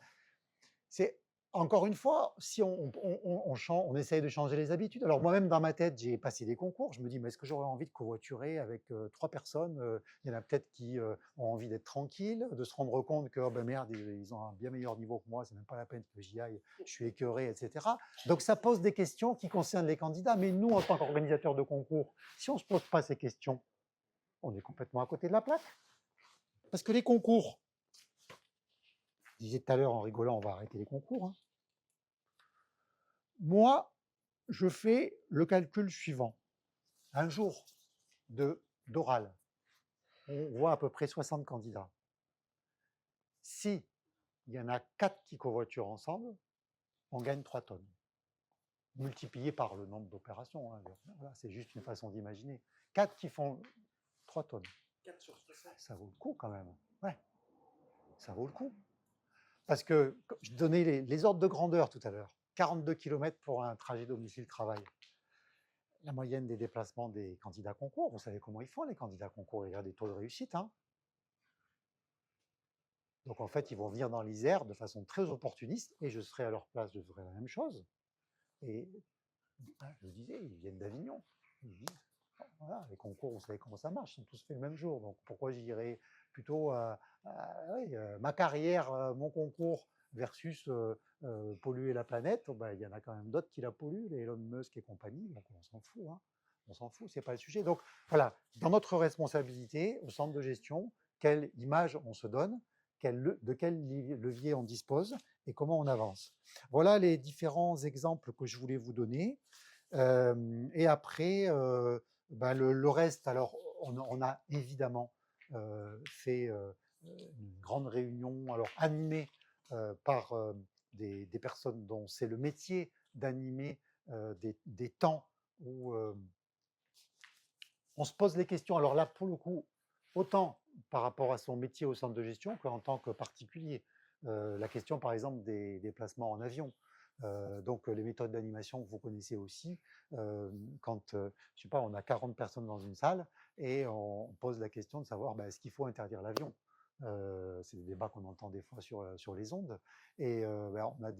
c'est encore une fois, si on essaye de changer les habitudes. Alors moi-même, dans ma tête, j'ai passé des concours. Je me dis, mais est-ce que j'aurais envie de covoiturer avec 3 personnes? Il y en a peut-être qui ont envie d'être tranquilles, de se rendre compte que, oh ben merde, ils ont un bien meilleur niveau que moi, c'est même pas la peine que j'y aille, je suis écœuré, etc. Donc ça pose des questions qui concernent les candidats. Mais nous, en tant qu'organisateurs de concours, si on ne se pose pas ces questions, on est complètement à côté de la plaque. Parce que les concours, je disais tout à l'heure en rigolant, on va arrêter les concours. Hein. Moi, je fais le calcul suivant. Un jour d'oral, on voit à peu près 60 candidats. Si il y en a 4 qui covoiturent ensemble, on gagne 3 tonnes. Multiplié par le nombre d'opérations. Hein. Voilà, c'est juste une façon d'imaginer. 4 qui font 3 tonnes. 4 sur 60. Ça vaut le coup quand même. Ouais, ça vaut le coup. Parce que je donnais les ordres de grandeur tout à l'heure. 42 km pour un trajet domicile-travail. La moyenne des déplacements des candidats concours, vous savez comment ils font les candidats concours, il y a des taux de réussite. Hein. Donc en fait, ils vont venir dans l'Isère de façon très opportuniste et je serai à leur place, je ferai la même chose. Et je disais, ils viennent d'Avignon. Ils disent, voilà, les concours, vous savez comment ça marche, ils sont tous faits le même jour. Donc pourquoi j'irais plutôt ma carrière, mon concours versus polluer la planète? Ben, il y en a quand même d'autres qui la polluent, les Elon Musk et compagnie, donc on s'en fout. Hein. On s'en fout, c'est pas le sujet. Donc voilà, dans notre responsabilité au centre de gestion, quelle image on se donne, de quel levier on dispose et comment on avance. Voilà les différents exemples que je voulais vous donner. Et après, le reste, alors on a évidemment fait une grande réunion, alors animée par des personnes dont c'est le métier d'animer des temps où on se pose les questions. Alors là, pour le coup, autant par rapport à son métier au centre de gestion qu'en tant que particulier. La question, par exemple, des déplacements en avion. Donc, les méthodes d'animation que vous connaissez aussi, quand, je sais pas, on a 40 personnes dans une salle et on pose la question de savoir est-ce qu'il faut interdire l'avion. C'est des débats qu'on entend des fois sur les ondes. Et on a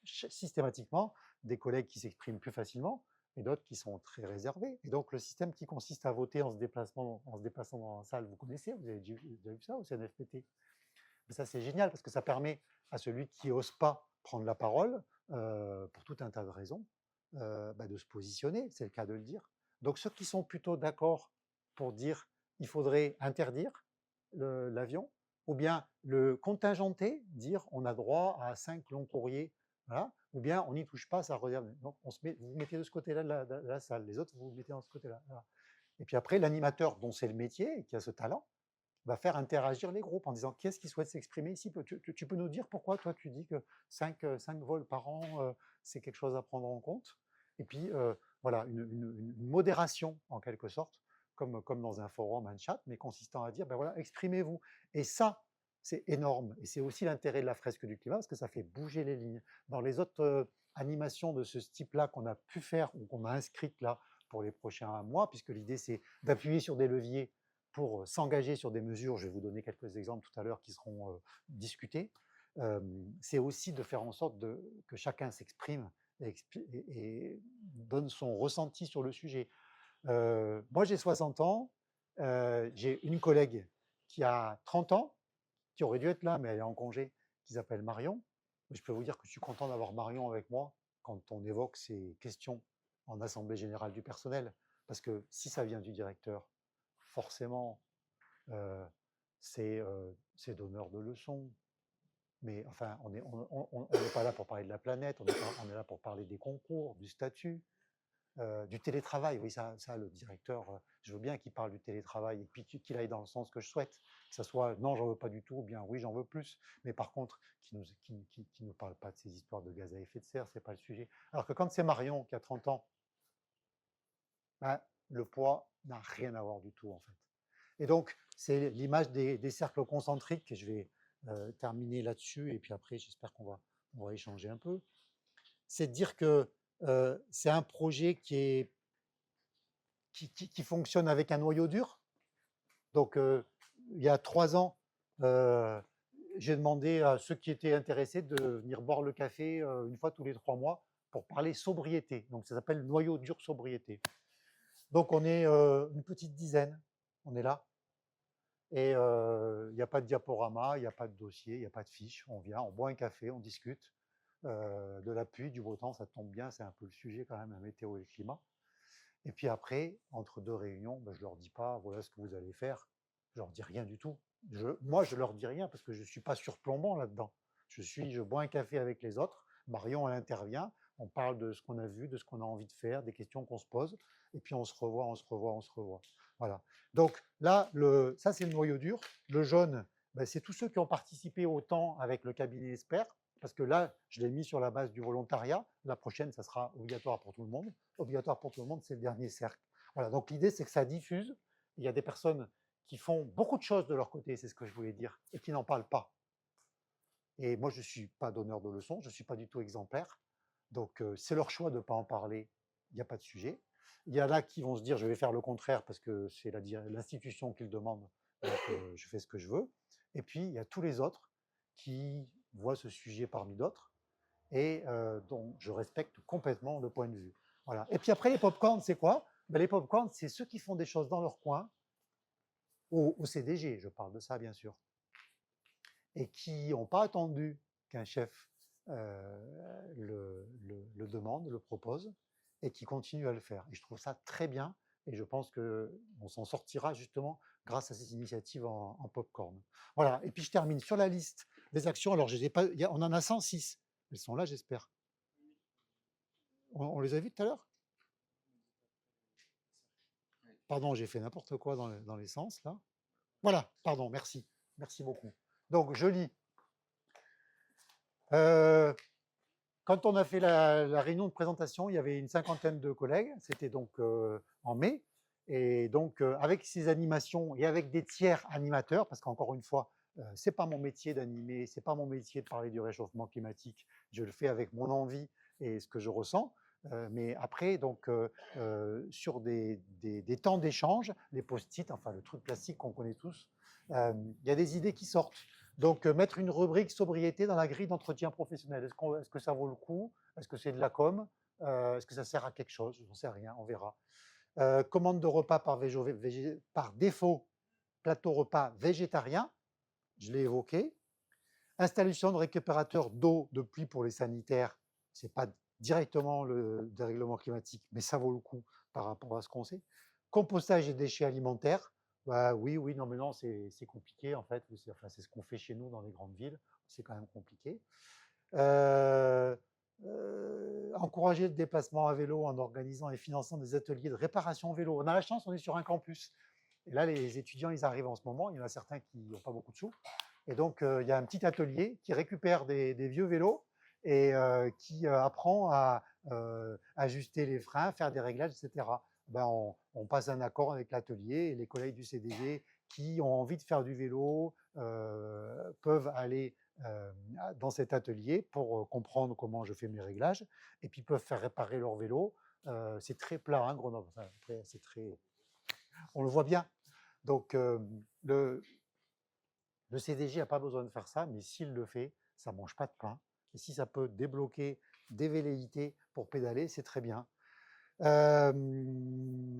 systématiquement des collègues qui s'expriment plus facilement et d'autres qui sont très réservés. Et donc, le système qui consiste à voter en se déplaçant dans la salle, vous connaissez, vous avez déjà vu ça au CNFPT. Mais ça, c'est génial parce que ça permet à celui qui n'ose pas prendre la parole, pour tout un tas de raisons, de se positionner, c'est le cas de le dire. Donc, ceux qui sont plutôt d'accord pour dire il faudrait interdire l'avion, ou bien le contingenter, dire on a droit à 5 longs courriers, voilà, ou bien on n'y touche pas, ça revient. Donc vous vous mettez de ce côté-là de la salle, les autres vous vous mettez de ce côté-là. Voilà. Et puis après, l'animateur dont c'est le métier et qui a ce talent, va faire interagir les groupes en disant qui est-ce qui souhaite s'exprimer ici. Tu peux nous dire pourquoi toi tu dis que 5 vols par an, c'est quelque chose à prendre en compte. Et puis voilà, une modération en quelque sorte, comme dans un forum, un chat, mais consistant à dire, voilà, exprimez-vous. Et ça, c'est énorme. Et c'est aussi l'intérêt de la fresque du climat, parce que ça fait bouger les lignes. Dans les autres animations de ce type-là qu'on a pu faire, ou qu'on a inscrites là pour les prochains mois, puisque l'idée c'est d'appuyer sur des leviers pour s'engager sur des mesures, je vais vous donner quelques exemples tout à l'heure qui seront discutés, c'est aussi de faire en sorte que chacun s'exprime et donne son ressenti sur le sujet. Moi, j'ai 60 ans, j'ai une collègue qui a 30 ans, qui aurait dû être là, mais elle est en congé, qui s'appelle Marion. Je peux vous dire que je suis content d'avoir Marion avec moi quand on évoque ces questions en assemblée générale du personnel, parce que si ça vient du directeur, forcément, c'est donneur de leçons. Mais enfin, on n'est pas là pour parler de la planète, on est là pour parler des concours, du statut, du télétravail. Oui, ça, le directeur, je veux bien qu'il parle du télétravail et puis qu'il aille dans le sens que je souhaite. Que ça soit non, j'en veux pas du tout, ou bien oui, j'en veux plus. Mais par contre, qu'il ne parle pas de ces histoires de gaz à effet de serre, c'est pas le sujet. Alors que quand c'est Marion qui a 30 ans, ben, le poids n'a rien à voir du tout, en fait. Et donc, c'est l'image des cercles concentriques, et je vais terminer là-dessus, et puis après, j'espère qu'on va échanger un peu. C'est de dire que c'est un projet qui fonctionne avec un noyau dur. Donc, il y a 3 ans, j'ai demandé à ceux qui étaient intéressés de venir boire le café une fois tous les 3 mois pour parler sobriété. Donc, ça s'appelle noyau dur sobriété. Donc, on est une petite dizaine, on est là. Et il n'y a pas de diaporama, il n'y a pas de dossier, il n'y a pas de fiche. On vient, on boit un café, on discute. De la pluie, du beau temps, ça tombe bien, c'est un peu le sujet quand même, la météo et le climat. Et puis après, entre 2 réunions, ben, je ne leur dis pas, voilà ce que vous allez faire. Je leur dis rien du tout. Moi, je leur dis rien parce que je ne suis pas surplombant là-dedans. Je bois un café avec les autres. Marion, elle intervient. On parle de ce qu'on a vu, de ce qu'on a envie de faire, des questions qu'on se pose. Et puis on se revoit. Voilà. Donc là, ça, c'est le noyau dur. Le jaune, ben, c'est tous ceux qui ont participé autant avec le cabinet expert. Parce que là, je l'ai mis sur la base du volontariat. La prochaine, ça sera obligatoire pour tout le monde. Obligatoire pour tout le monde, c'est le dernier cercle. Voilà, donc l'idée, c'est que ça diffuse. Il y a des personnes qui font beaucoup de choses de leur côté, c'est ce que je voulais dire, et qui n'en parlent pas. Et moi, je ne suis pas donneur de leçons, je ne suis pas du tout exemplaire. Donc, c'est leur choix de ne pas en parler, il n'y a pas de sujet. Il y en a qui vont se dire, je vais faire le contraire parce que c'est l'institution qui le demande, donc je fais ce que je veux. Et puis, il y a tous les autres qui voient ce sujet parmi d'autres et dont je respecte complètement le point de vue. Voilà. Et puis après, les pop-corns, c'est quoi? Ben, les pop-corns, c'est ceux qui font des choses dans leur coin, au CDG, je parle de ça bien sûr, et qui n'ont pas attendu qu'un chef le demande, le propose, et qui continuent à le faire. Et je trouve ça très bien, et je pense qu'on s'en sortira justement grâce à ces initiatives en pop-corn. Voilà, et puis je termine sur la liste des actions. Alors, je les ai pas, on en a 106. Elles sont là, j'espère. On les a vues tout à l'heure? Pardon, j'ai fait n'importe quoi dans les sens, là. Voilà, pardon, merci. Merci beaucoup. Donc, je lis. Quand on a fait la réunion de présentation, il y avait une 50aine de collègues. C'était donc en mai. Et donc, avec ces animations et avec des tiers animateurs, parce qu'encore une fois, ce n'est pas mon métier d'animer, ce n'est pas mon métier de parler du réchauffement climatique. Je le fais avec mon envie et ce que je ressens. Mais après, donc, sur des temps d'échange, les post-it, enfin le truc classique qu'on connaît tous, il y a des idées qui sortent. Donc, mettre une rubrique sobriété dans la grille d'entretien professionnel, est-ce que ça vaut le coup? Est-ce que c'est de la com? Est-ce que ça sert à quelque chose? Je n'en sais rien, on verra. Commande de repas par défaut, plateau repas végétarien, je l'ai évoqué. Installation de récupérateur d'eau de pluie pour les sanitaires, ce n'est pas directement le dérèglement climatique, mais ça vaut le coup par rapport à ce qu'on sait. Compostage des déchets alimentaires, bah, oui, non, mais non, c'est compliqué en fait. C'est ce qu'on fait chez nous dans les grandes villes, c'est quand même compliqué. Encourager le déplacement à vélo en organisant et finançant des ateliers de réparation vélo. On a la chance, on est sur un campus. Et là, les étudiants, ils arrivent en ce moment. Il y en a certains qui n'ont pas beaucoup de sous. Et donc, il y a un petit atelier qui récupère des vieux vélos et qui apprend à ajuster les freins, faire des réglages, etc. Ben, on passe un accord avec l'atelier et les collègues du CDG qui ont envie de faire du vélo peuvent aller dans cet atelier pour comprendre comment je fais mes réglages et puis peuvent faire réparer leur vélo. C'est très plat, hein, Grenoble. Enfin, c'est très... On le voit bien. Donc, le CDJ n'a pas besoin de faire ça, mais s'il le fait, ça ne mange pas de pain. Et si ça peut débloquer des velléités pour pédaler, c'est très bien.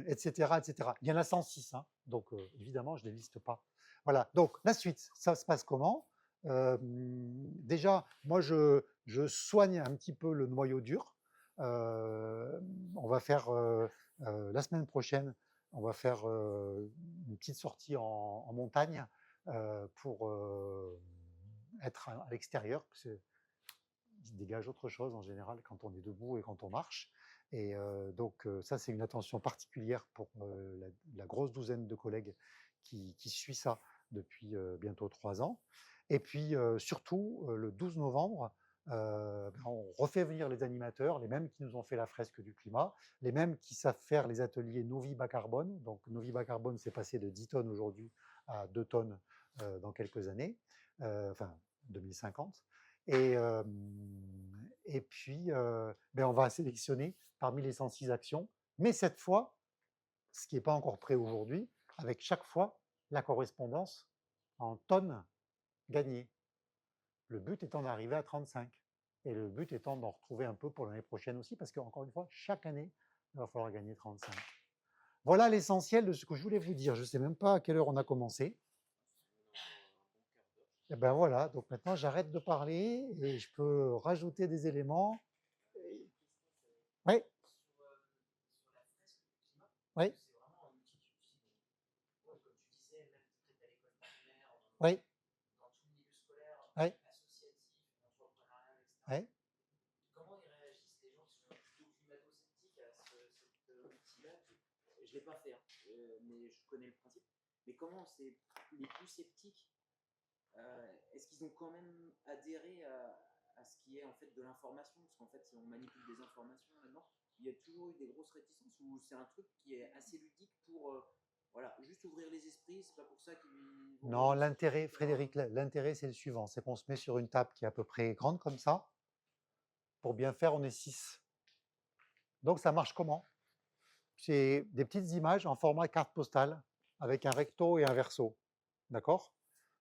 Etc., etc. Il y en a 106, hein, donc évidemment, je ne les liste pas. Voilà, donc la suite, ça se passe comment? Déjà, moi, je soigne un petit peu le noyau dur. On va faire, la semaine prochaine, on va faire une petite sortie en montagne pour être à l'extérieur, parce qu'il se dégage autre chose en général quand on est debout et quand on marche. Et donc ça, c'est une attention particulière pour la grosse douzaine de collègues qui suit ça depuis bientôt 3 ans. Et puis surtout, le 12 novembre, on refait venir les animateurs, les mêmes qui nous ont fait la fresque du climat, les mêmes qui savent faire les ateliers Novi bas carbone. Donc Novi bas carbone, c'est passé de 10 tonnes aujourd'hui à 2 tonnes dans quelques années, enfin 2050. Et puis, on va sélectionner parmi les 106 actions, mais cette fois, ce qui n'est pas encore prêt aujourd'hui, avec chaque fois la correspondance en tonnes gagnées. Le but étant d'arriver à 35. Et le but étant d'en retrouver un peu pour l'année prochaine aussi, parce qu'encore une fois, chaque année, il va falloir gagner 35. Voilà l'essentiel de ce que je voulais vous dire. Je ne sais même pas à quelle heure on a commencé. Et ben voilà, donc maintenant j'arrête de parler et je peux rajouter des éléments. Oui. Oui. Oui. Oui. Oui. Comment ils réagissent les gens qui sont plutôt climato-sceptiques à cet outil-là? Je ne l'ai pas fait, hein, mais je connais le principe. Mais comment c'est les plus sceptiques, est-ce qu'ils ont quand même adhéré à ce qui est en fait de l'information? Parce qu'en fait, si on manipule des informations là-dedans, il y a toujours eu des grosses réticences ou c'est un truc qui est assez ludique pour voilà, juste ouvrir les esprits, c'est pas pour ça qu'ils vont... Non, l'intérêt, Frédéric, l'intérêt c'est le suivant, c'est qu'on se met sur une table qui est à peu près grande comme ça. Pour bien faire, on est 6. Donc ça marche comment? C'est des petites images en format carte postale avec un recto et un verso. D'accord?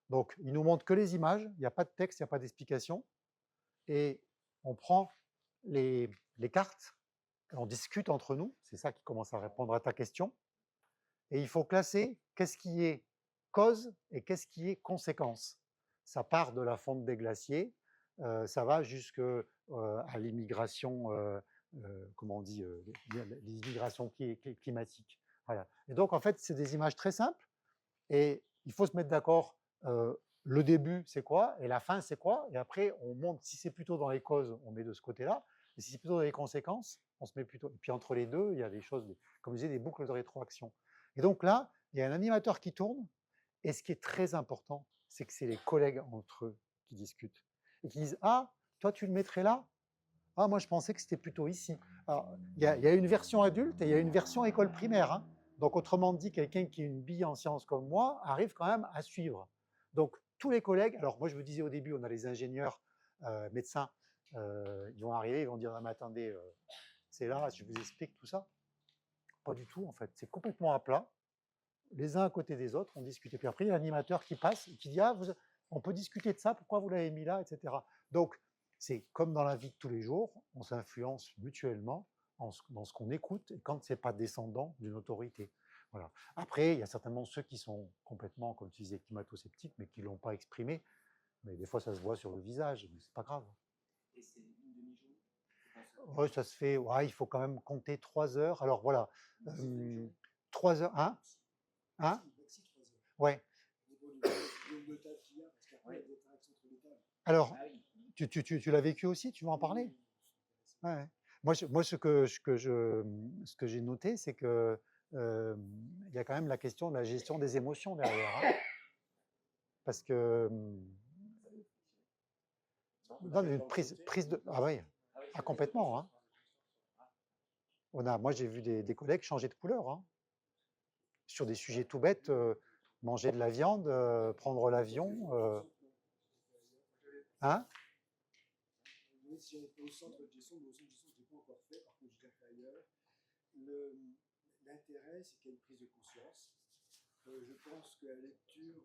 Donc il nous montre que les images, il n'y a pas de texte, il n'y a pas d'explication. Et on prend les cartes, et on discute entre nous, c'est ça qui commence à répondre à ta question. Et il faut classer qu'est-ce qui est cause et qu'est-ce qui est conséquence. Ça part de la fonte des glaciers, ça va jusqu'à l'immigration, comment on dit, l'immigration climatique. Voilà. Et donc, en fait, c'est des images très simples et il faut se mettre d'accord. Le début, c'est quoi? Et la fin, c'est quoi? Et après, on monte. Si c'est plutôt dans les causes, on met de ce côté-là. Et si c'est plutôt dans les conséquences, on se met plutôt. Et puis entre les deux, il y a des choses, comme je disais, des boucles de rétroaction. Et donc là, il y a un animateur qui tourne. Et ce qui est très important, c'est que c'est les collègues entre eux qui discutent. Et qui disent: ah, toi, tu le mettrais là? Ah, moi, je pensais que c'était plutôt ici. Alors, il y a une version adulte et il y a une version école primaire. Hein. Donc, autrement dit, quelqu'un qui a une bille en sciences comme moi arrive quand même à suivre. Donc, tous les collègues, alors moi, je vous disais au début, on a les ingénieurs, médecins, ils vont arriver, ils vont dire: ah, mais attendez, c'est là, je vous explique tout ça. Pas du tout, en fait. C'est complètement à plat. Les uns à côté des autres, on discute. Et puis après, il y a l'animateur qui passe et qui dit: ah, on peut discuter de ça, pourquoi vous l'avez mis là, etc. Donc, c'est comme dans la vie de tous les jours, on s'influence mutuellement dans ce qu'on écoute et quand ce n'est pas descendant d'une autorité. Voilà. Après, il y a certainement ceux qui sont complètement, comme tu disais, climato-sceptiques, mais qui ne l'ont pas exprimé. Mais des fois, ça se voit sur le visage, mais ce n'est pas grave. Et c'est une demi-journée? Oui, ça se fait. Ouais, il faut quand même compter 3 heures. Alors voilà, 3 heures. Hein? Hein? Ouais. Alors, tu l'as vécu aussi? Tu veux en parler? Ouais. Moi, ce que j'ai noté, c'est que il y a quand même la question de la gestion des émotions derrière. Hein. Parce que non, mais une prise de. Ah oui, ah, complètement. Hein. Moi, j'ai vu des collègues changer de couleur. Hein. Sur des sujets tout bêtes, manger de la viande, prendre l'avion. Hein? Au centre de gestion, mais au centre de gestion, je ne l'ai pas encore fait, par contre, je l'ai fait ailleurs. L'intérêt, c'est qu'il y a une prise de conscience. je pense que la lecture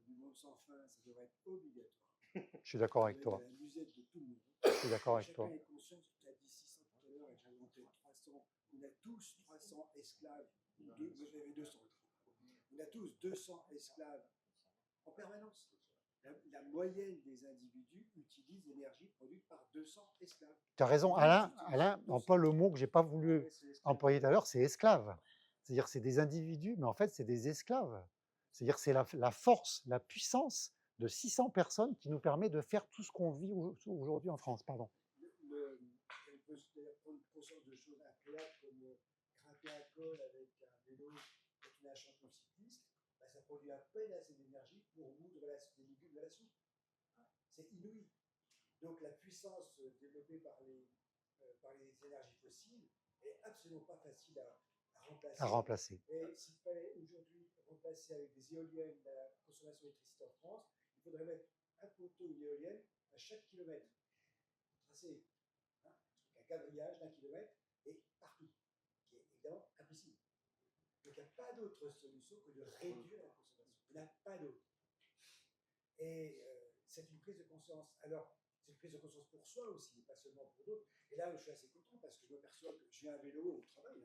du Monde sans fin, ça devrait être obligatoire. Je suis d'accord Ça avec doit toi. être à la musette de tout le monde. Je suis d'accord avec Chacun toi. est conscient, tu as dit 600 tout à l'heure et j'ai inventé 300. On a tous 300 esclaves, vous avez 200. On a tous 200 esclaves en permanence. La moyenne des individus utilise l'énergie produite par 200 esclaves. Tu as raison, Alain emploie le mot que je n'ai pas voulu employer tout à l'heure, c'est esclave. C'est-à-dire c'est des individus, mais en fait c'est des esclaves. C'est-à-dire c'est la force, la puissance de 600 personnes qui nous permet de faire tout ce qu'on vit aujourd'hui en France. Pardon. On peut prendre conscience de choses incroyables comme grimper un col avec un vélo quand on est un champion cycliste, ça produit à peine assez d'énergie pour moudre des légumes de la soupe. C'est inouï. Donc la puissance développée par les énergies fossiles est absolument pas facile à remplacer. À remplacer. Et s'il fallait aujourd'hui remplacer avec des éoliennes la consommation d'électricité en France, il faudrait mettre un poteau ou une éolienne à chaque kilomètre. Ça c'est un quadrillage d'1 kilomètre et partout, qui est évidemment impossible. Donc il n'y a pas d'autre solution que de réduire la consommation. Il n'y en a pas d'autre. Et c'est une prise de conscience. Alors, c'est une prise de conscience pour soi aussi, pas seulement pour d'autres. Et là, je suis assez content parce que je m'aperçois que j'ai un vélo au travail.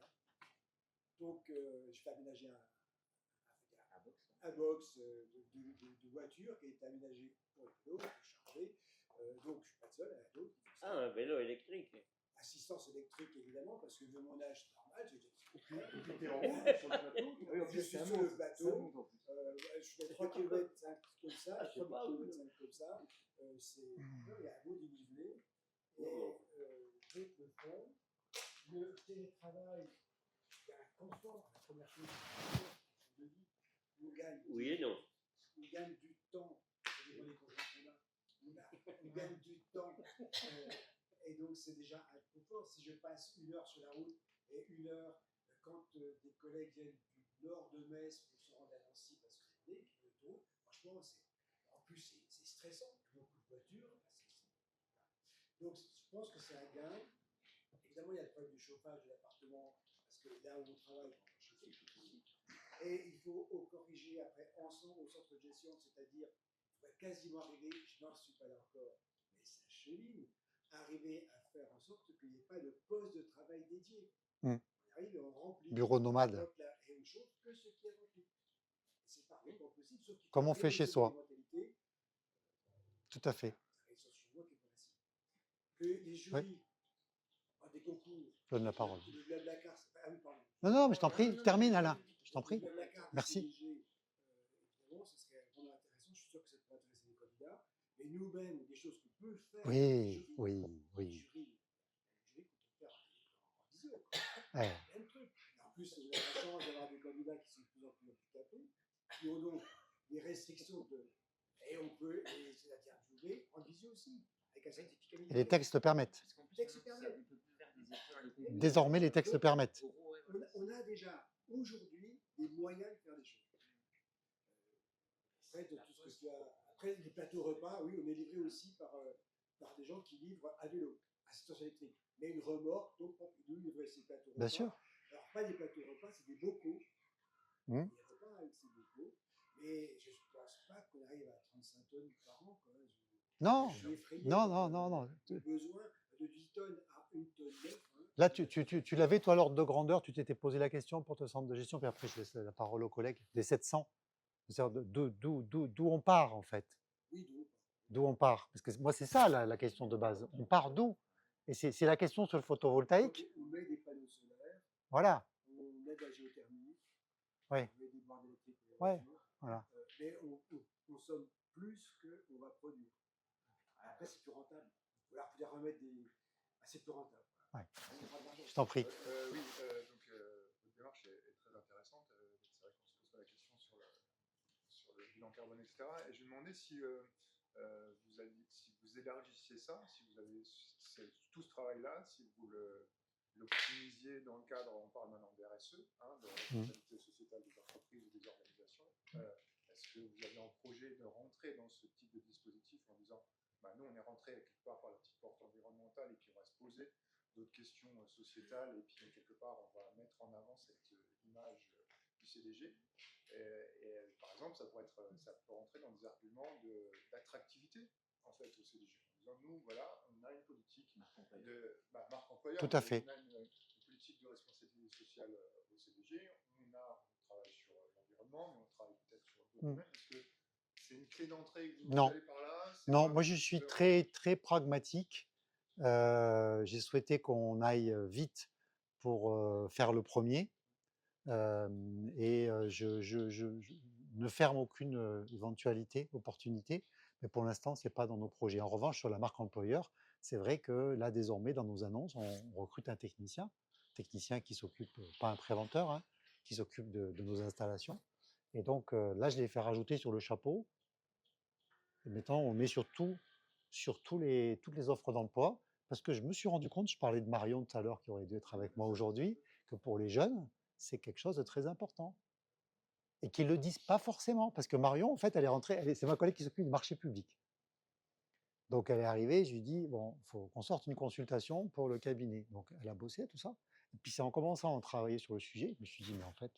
Donc, je fais aménager un box de voiture qui est aménagé pour le vélo, chargé. Donc, je ne suis pas seul, il y en a d'autres. Ah, un vélo électrique. Assistance électrique, évidemment, parce que vu mon âge, c'est normal. Et puis en haut, sur le plateau. Oui, en plus, je suis sur le plateau. Je fais 3 km 5 comme ça, Ah, je sais pas, 3 km 5 comme ça. Il y a un beau dénivelé. Et d'autres le font. Le télétravail, il y a un confort. La première chose, je dis, on gagne. Oui et non. On gagne du temps. Ça dépend des congés qu'on a. On gagne du temps. Et donc, c'est déjà un confort. Si je passe 1 heure sur la route et 1 heure quand des collègues viennent du nord de Metz pour se rendre à Nancy parce que c'est des kilomètres, franchement, en plus, c'est stressant. Beaucoup de voitures. Donc, je pense que c'est un gain. Évidemment, il y a le problème du chauffage de l'appartement parce que là où on travaille, c'est plus physique. Et il faut corriger après ensemble au centre de gestion, c'est-à-dire, on va quasiment arriver, je n'en suis pas là encore, mais ça chemine, arriver à faire en sorte qu'il n'y ait pas de poste de travail dédié. On arrive et on remplit. Bureau nomade. Et on chauffe que ce qui est rempli. C'est pas vraiment possible, sauf qu'il Comme on fait chez soi. Tout à fait. Que les jurys des concours. Je donne la parole. Le Blablacar, ah oui, pardon. Non, mais je t'en prie, termine Alain. Je t'en prie. Merci. Évidemment, ce serait vraiment intéressant. Je suis sûr que ça peut intéresser les candidats. Mais nous-mêmes, des choses qu'on peut faire. Oui. Le jury, qu'on peut faire en visio. Plein de trucs. En plus, on a la chance d'avoir des candidats qui sont de plus en plus handicapés, qui ont donc des restrictions et on peut les interviewer en visio aussi, avec un certificat. Et les textes permettent. Désormais, les textes permettent. On a déjà aujourd'hui des moyens de faire des choses. Après, tout ce que tu as. Après, les plateaux repas, oui, on est livré aussi par des gens qui livrent à vélo, assistance électrique. Mais une remorque, donc, nous livrer ces plateaux repas. Bien sûr. Alors, pas des plateaux repas, c'est des bocaux. Des repas avec ces bocaux. Mais je ne pense pas qu'on arrive à 35 tonnes par an. Non. Besoin de 10 tonnes à 1 tonne 9. Là, tu l'avais, toi, l'ordre de grandeur, tu t'étais posé la question pour ton centre de gestion, puis après, je laisse la parole aux collègues, des 700. D'où on part, en fait. Oui, d'où on part. Parce que moi, c'est ça la question de base. On part d'où? Et c'est la question sur le photovoltaïque. On met des panneaux solaires. Voilà. On met de la géothermie. Oui. On met des bornes électriques. Ouais. Voilà. Mais on consomme plus qu'on va produire. Après, c'est plus rentable. Il va falloir remettre des. C'est plus rentable. Ouais. Je t'en prie. Oui, donc votre démarche est très intéressante. C'est vrai qu'on se pose pas la question sur le bilan carbone, etc. Et je me demandais si vous élargissiez ça, si vous avez tout ce travail-là, si vous l'optimisiez dans le cadre, on parle maintenant de RSE, de responsabilité sociétale des entreprises ou des organisations. Est-ce que vous avez en projet de rentrer dans ce type de dispositif en disant, nous on est rentré quelque part par la petite porte environnementale et puis on va se poser d'autres questions sociétales et puis quelque part on va mettre en avant cette image du CDG. Par exemple, ça peut rentrer dans des arguments d'attractivité en fait au CDG. En disant, nous, voilà, on a une politique marque employeur, Tout à fait. on a une politique de responsabilité sociale au CDG, on travaille sur l'environnement, mais on travaille peut-être sur d'autres domaines. Est-ce que c'est une clé d'entrée que vous Non. allez par là? Non, moi je suis très, très pragmatique. J'ai souhaité qu'on aille vite pour faire le premier. Je ne ferme aucune éventualité, opportunité, mais pour l'instant, ce n'est pas dans nos projets. En revanche, sur la marque employeur, c'est vrai que là, désormais, dans nos annonces, on recrute un technicien qui s'occupe, pas un préventeur, hein, qui s'occupe de nos installations. Et donc là, je l'ai fait rajouter sur le chapeau. Et maintenant, on met sur toutes les offres d'emploi, parce que je me suis rendu compte, je parlais de Marion tout à l'heure qui aurait dû être avec moi aujourd'hui, que pour les jeunes, c'est quelque chose de très important. Et qu'ils ne le disent pas forcément, parce que Marion, en fait, elle est rentrée, c'est ma collègue qui s'occupe du marché public. Donc elle est arrivée, je lui dis, bon, il faut qu'on sorte une consultation pour le cabinet. Donc elle a bossé tout ça. Et puis c'est en commençant à travailler sur le sujet, je me suis dit, mais en fait,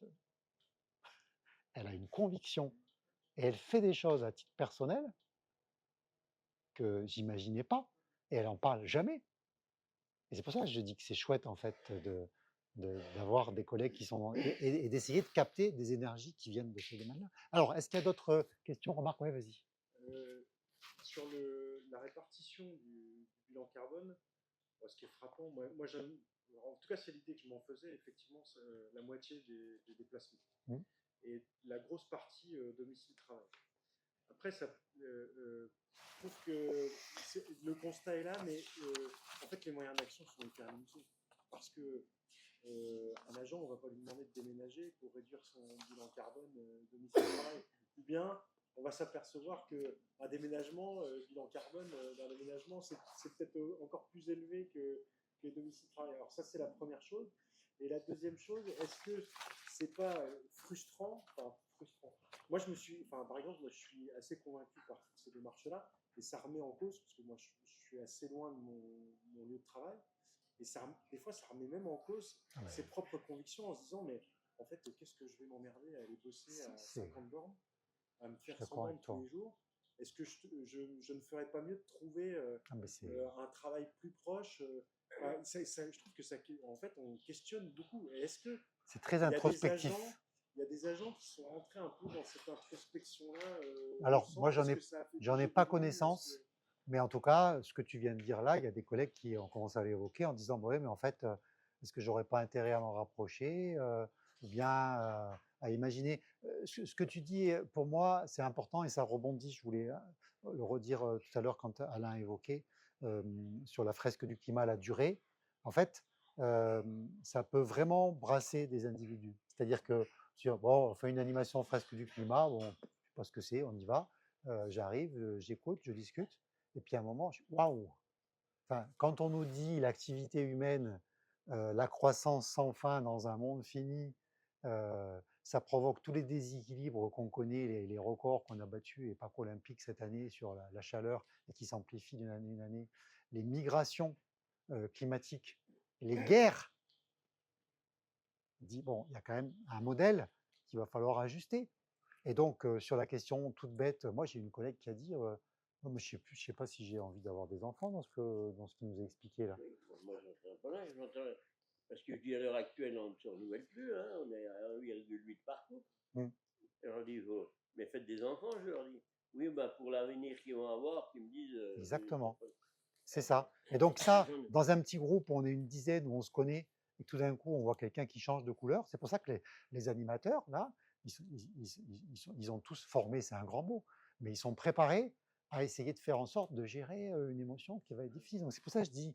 elle a une conviction et elle fait des choses à titre personnel que j'imaginais pas, et elle en parle jamais. Et c'est pour ça que je dis que c'est chouette en fait d'avoir des collègues qui sont et d'essayer de capter des énergies qui viennent de ce domaine-là. Alors, est-ce qu'il y a d'autres questions, remarques? Oui, vas-y. Sur la répartition du bilan carbone, ce qui est frappant, moi j'aime, en tout cas c'est l'idée que je m'en faisais, effectivement, la moitié des déplacements. Et la grosse partie domicile-travail. Après, je trouve que le constat est là, mais en fait, les moyens d'action sont hyper limités. Parce que un agent, on ne va pas lui demander de déménager pour réduire son bilan carbone domicile-travail. Ou bien, on va s'apercevoir qu'un déménagement, bilan carbone d'un déménagement, c'est peut-être encore plus élevé que les domiciles-travail. Alors ça, c'est la première chose. Et la deuxième chose, est-ce que c'est pas frustrant, moi, par exemple, je suis assez convaincu par ces démarches-là, et ça remet en cause, parce que moi, je suis assez loin de mon lieu de travail, et des fois, ça remet même en cause ses propres convictions en se disant, mais en fait, qu'est-ce que je vais m'emmerder à aller bosser à 50 bornes, à me faire semblant tous les jours? Est-ce que je ne ferais pas mieux de trouver un travail plus proche je trouve que ça, en fait, on questionne beaucoup. Et est-ce que c'est très introspectif. Il y a des agents qui sont rentrés un peu dans cette introspection-là. Alors, moi, j'en ai pas connaissance, mais en tout cas, ce que tu viens de dire là, il y a des collègues qui ont commencé à l'évoquer en disant, bah, ouais, mais en fait, est-ce que j'aurais pas intérêt à m'en rapprocher ou bien à imaginer ce que tu dis, pour moi, c'est important et ça rebondit. Je voulais le redire tout à l'heure quand Alain a évoqué sur la fresque du climat, la durée. En fait, ça peut vraiment brasser des individus. C'est-à-dire que bon, on fait une animation fresque du climat, bon, je ne sais pas ce que c'est, on y va, j'arrive, j'écoute, je discute, et puis à un moment, waouh! Enfin, quand on nous dit l'activité humaine, la croissance sans fin dans un monde fini, ça provoque tous les déséquilibres qu'on connaît, les records qu'on a battus, et pas qu'olympiques cette année, sur la chaleur, et qui s'amplifient d'une année en année, les migrations climatiques, les guerres. Dit, bon, il y a quand même un modèle qu'il va falloir ajuster. Et donc, sur la question toute bête, moi, j'ai une collègue qui a dit, non, mais je sais pas si j'ai envie d'avoir des enfants dans ce qu'il nous a expliqué là. Moi, je n'entends pas. Parce que je dis à l'heure actuelle, on ne se renouvelle plus, hein, on est à 1,8 par couple. Je leur dis, mais faites des enfants, je leur dis. Oui, bah, pour l'avenir qu'ils vont avoir, qu'ils me disent. Exactement. C'est ça. Et donc ça, dans un petit groupe où on est une dizaine, où on se connaît, et tout d'un coup, on voit quelqu'un qui change de couleur. C'est pour ça que les animateurs, là, ils ont tous formé, c'est un grand mot, mais ils sont préparés à essayer de faire en sorte de gérer une émotion qui va être difficile. Donc c'est pour ça que je dis,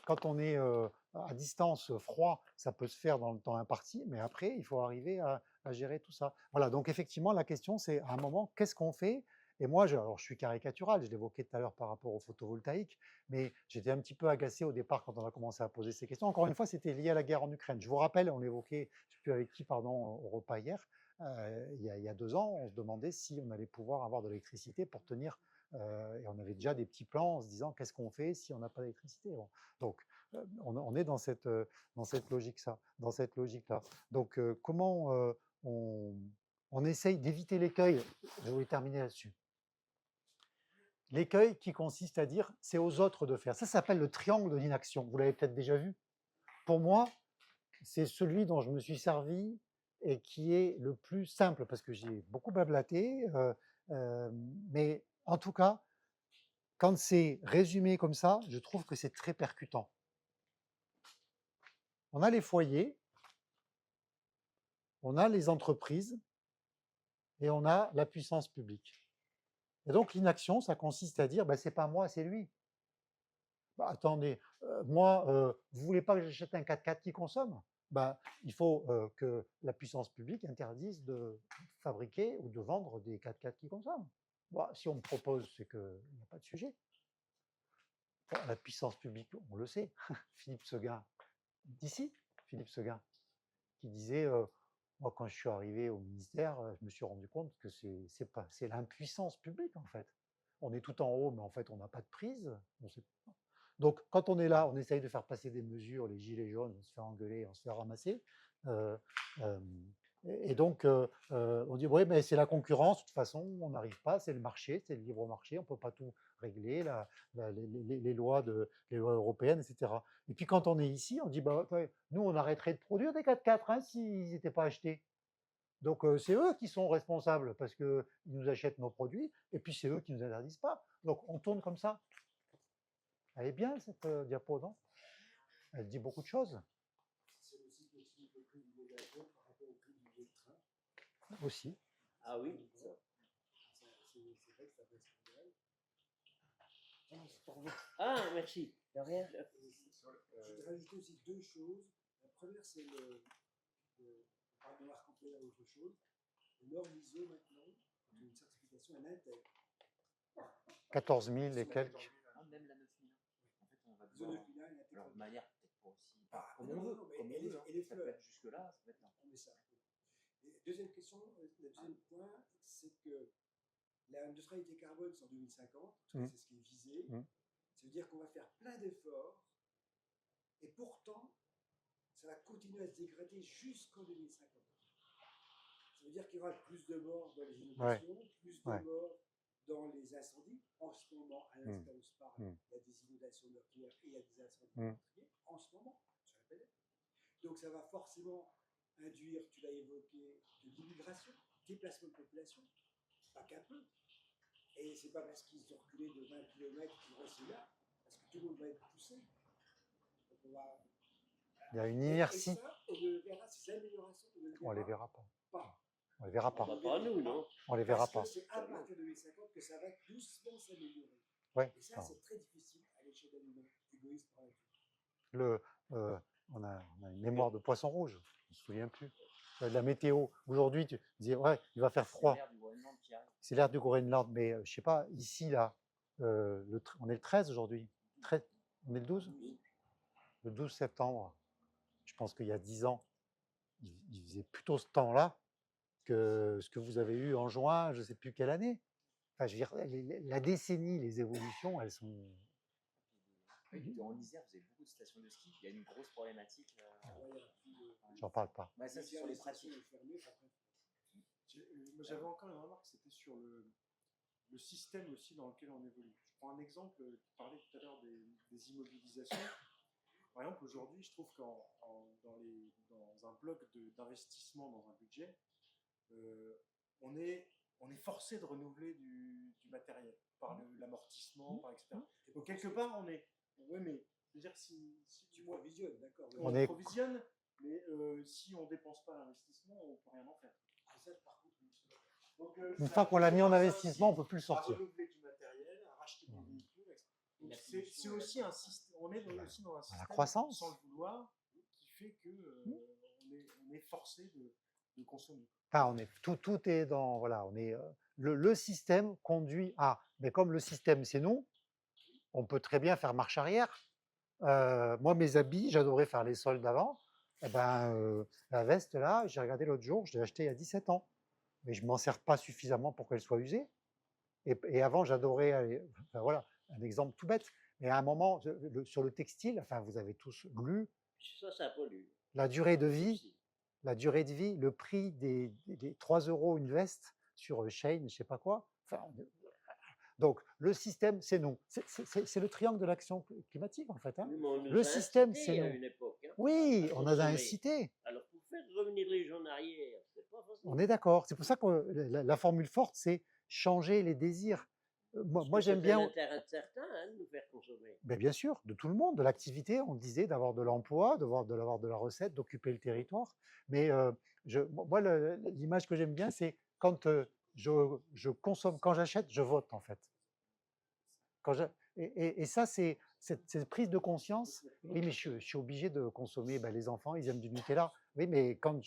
quand on est à distance, froid, ça peut se faire dans le temps imparti, mais après, il faut arriver à gérer tout ça. Voilà, donc effectivement, la question, c'est à un moment, qu'est-ce qu'on fait? Et moi, alors je suis caricatural, je l'évoquais tout à l'heure par rapport au photovoltaïque, mais j'étais un petit peu agacé au départ quand on a commencé à poser ces questions. Encore une fois, c'était lié à la guerre en Ukraine. Je vous rappelle, on l'évoquait, je ne sais plus avec qui, pardon, au repas hier, il y a 2 ans, on se demandait si on allait pouvoir avoir de l'électricité pour tenir, et on avait déjà des petits plans en se disant qu'est-ce qu'on fait si on n'a pas d'électricité. Bon. Donc, on est dans cette logique-là. Donc, comment on on essaye d'éviter l'écueil. Je vais terminer là-dessus. L'écueil qui consiste à dire c'est aux autres de faire. Ça s'appelle le triangle de l'inaction. Vous l'avez peut-être déjà vu. Pour moi, c'est celui dont je me suis servi et qui est le plus simple parce que j'ai beaucoup blablaté. Mais en tout cas, quand c'est résumé comme ça, je trouve que c'est très percutant. On a les foyers, on a les entreprises et on a la puissance publique. Et donc l'inaction, ça consiste à dire, ben, c'est pas moi, c'est lui. Bah, attendez, moi, vous voulez pas que j'achète un 4x4 qui consomme? Ben, il faut que la puissance publique interdise de fabriquer ou de vendre des 4x4 qui consomment. Bon, si on me propose, c'est qu'il n'y a pas de sujet. Bon, la puissance publique, on le sait. Philippe Seguin, d'ici, Philippe Seguin, qui disait moi, quand je suis arrivé au ministère, je me suis rendu compte que c'est l'impuissance publique, en fait. On est tout en haut, mais en fait, on n'a pas de prise. On sait pas. Donc, quand on est là, on essaye de faire passer des mesures, les gilets jaunes, on se fait engueuler, on se fait ramasser. Et donc, on dit, oui, mais c'est la concurrence, de toute façon, on n'arrive pas, c'est le marché, c'est le libre marché, on ne peut pas tout régler, les lois européennes, etc. Et puis, quand on est ici, on dit, bah, ouais, nous, on arrêterait de produire des 4x4 hein, s'ils n'étaient pas achetés. Donc, c'est eux qui sont responsables parce qu'ils nous achètent nos produits, et puis c'est eux qui ne nous interdisent pas. Donc, on tourne comme ça. Elle est bien, cette diapo, non? Elle dit beaucoup de choses. C'est aussi possible le prix du billet d'avion par rapport au prix du billet de train. Aussi. Ah oui, ça. C'est vrai que ça peut scandale. Ah, merci. De rien. Je voudrais rajouter aussi deux choses. La première, c'est par mémoire complète à autre chose. Le norme ISO maintenant, une certification à l'intègre. 14 000 et quelques. Ah, même la 9000. En fait, on va ISO devoir. 9001, elle Alors, de intègre. manière peut-être pas aussi. Ah, Comme non, on veut. non, mais Comme elle on veut. est- elle est Ça peut fleur. être jusque-là, ça peut être là. On met ça. Et deuxième question, le deuxième point, c'est que la neutralité carbone, c'est en 2050, parce que c'est ce qui est visé. Ça veut dire qu'on va faire plein d'efforts, et pourtant, ça va continuer à se dégrader jusqu'en 2050. Ça veut dire qu'il y aura plus de morts dans les inondations, plus de morts dans les incendies. En ce moment, à l'instant où se parle, il y a des inondations meurtrières et il y a des incendies meurtriers, en ce moment, sur la planète. Donc ça va forcément induire, tu l'as évoqué, de l'immigration, déplacement de population, pas qu'un peu. Et c'est pas parce qu'ils ont reculé de 20 km qu'ils vont rester là, parce que tout le monde va être poussé. Donc on va... Il y a une Et inertie. ça, on le verra, ces améliorations, On les verra pas. pas. On les verra pas. Pas nous, non? On les verra pas. Parce que c'est à partir de 2050 que ça va doucement s'améliorer. Ouais. Et ça, c'est très difficile à l'échelle d'un humain égoïste par exemple. On a une mémoire de poisson rouge. Je ne me souviens plus. La météo. Aujourd'hui, tu disais, ouais, il va faire froid. C'est l'air du Groenland qui arrive. C'est l'air du Groenland. Mais je sais pas, ici, là, on est le 13 aujourd'hui. On est le 12? Le 12 septembre. Je pense qu'il y a 10 ans, il faisait plutôt ce temps-là que ce que vous avez eu en juin, je ne sais plus quelle année. Enfin, je veux dire, la décennie, les évolutions, elles sont... Oui, en Isère, vous avez beaucoup de stations de ski. Il y a une grosse problématique. J'en parle pas. Bah, ça, c'est sur les pratiques. Moi, j'avais encore une remarque, c'était sur le système aussi dans lequel on évolue. Je prends un exemple, tu parlais tout à l'heure des immobilisations. Par exemple, aujourd'hui, je trouve qu'en dans un bloc d'investissement dans un budget, on est forcé de renouveler du matériel par l'amortissement, par etc. Donc quelque part, on est... Oui, mais je veux dire, si tu provisionnes, d'accord. on provisionne, mais si on ne dépense pas l'investissement, on ne peut rien en faire. Donc, une fois qu'on l'a mis en investissement, on ne peut plus le à sortir. renouveler du matériel, à racheter des véhicules, etc. C'est aussi un système, on est aussi dans un système, croissance. sans le vouloir, qui fait que on est forcé de consommer. Enfin, tout est dans... Voilà, on est, le système conduit à... Mais comme le système, c'est nous, on peut très bien faire marche arrière. Moi, mes habits, j'adorais faire les soldes avant. Eh ben, la veste, là, j'ai regardé l'autre jour, je l'ai achetée il y a 17 ans. Mais je ne m'en sers pas suffisamment pour qu'elle soit usée. Et avant, j'adorais aller... Enfin, voilà, un exemple tout bête. Mais à un moment, sur le textile, enfin, vous avez tous lu, Ça pollue. la durée de vie, la durée de vie, le prix des 3 € une veste sur Shein, je ne sais pas quoi. Enfin, donc, le système, c'est nous. C'est le triangle de l'action climatique, en fait. Hein. Oui, mais on nous Le a système, incités c'est à nous. une époque, hein, Oui, à on a consommer. incité. Alors, pour faire revenir les gens en arrière, c'est pas facile. On est d'accord. C'est pour ça que la formule forte, c'est changer les désirs. Moi j'aime bien. C'est l'intérêt de certains hein, de nous faire consommer. Ben bien sûr, de tout le monde, de l'activité, on disait d'avoir de l'emploi, d'avoir de la recette, d'occuper le territoire. Mais moi, l'image que j'aime bien, c'est quand je consomme, quand j'achète, je vote en fait. Et ça, c'est cette prise de conscience. Oui, mais je suis obligé de consommer. Ben, les enfants, ils aiment du Nutella. Oui, mais quand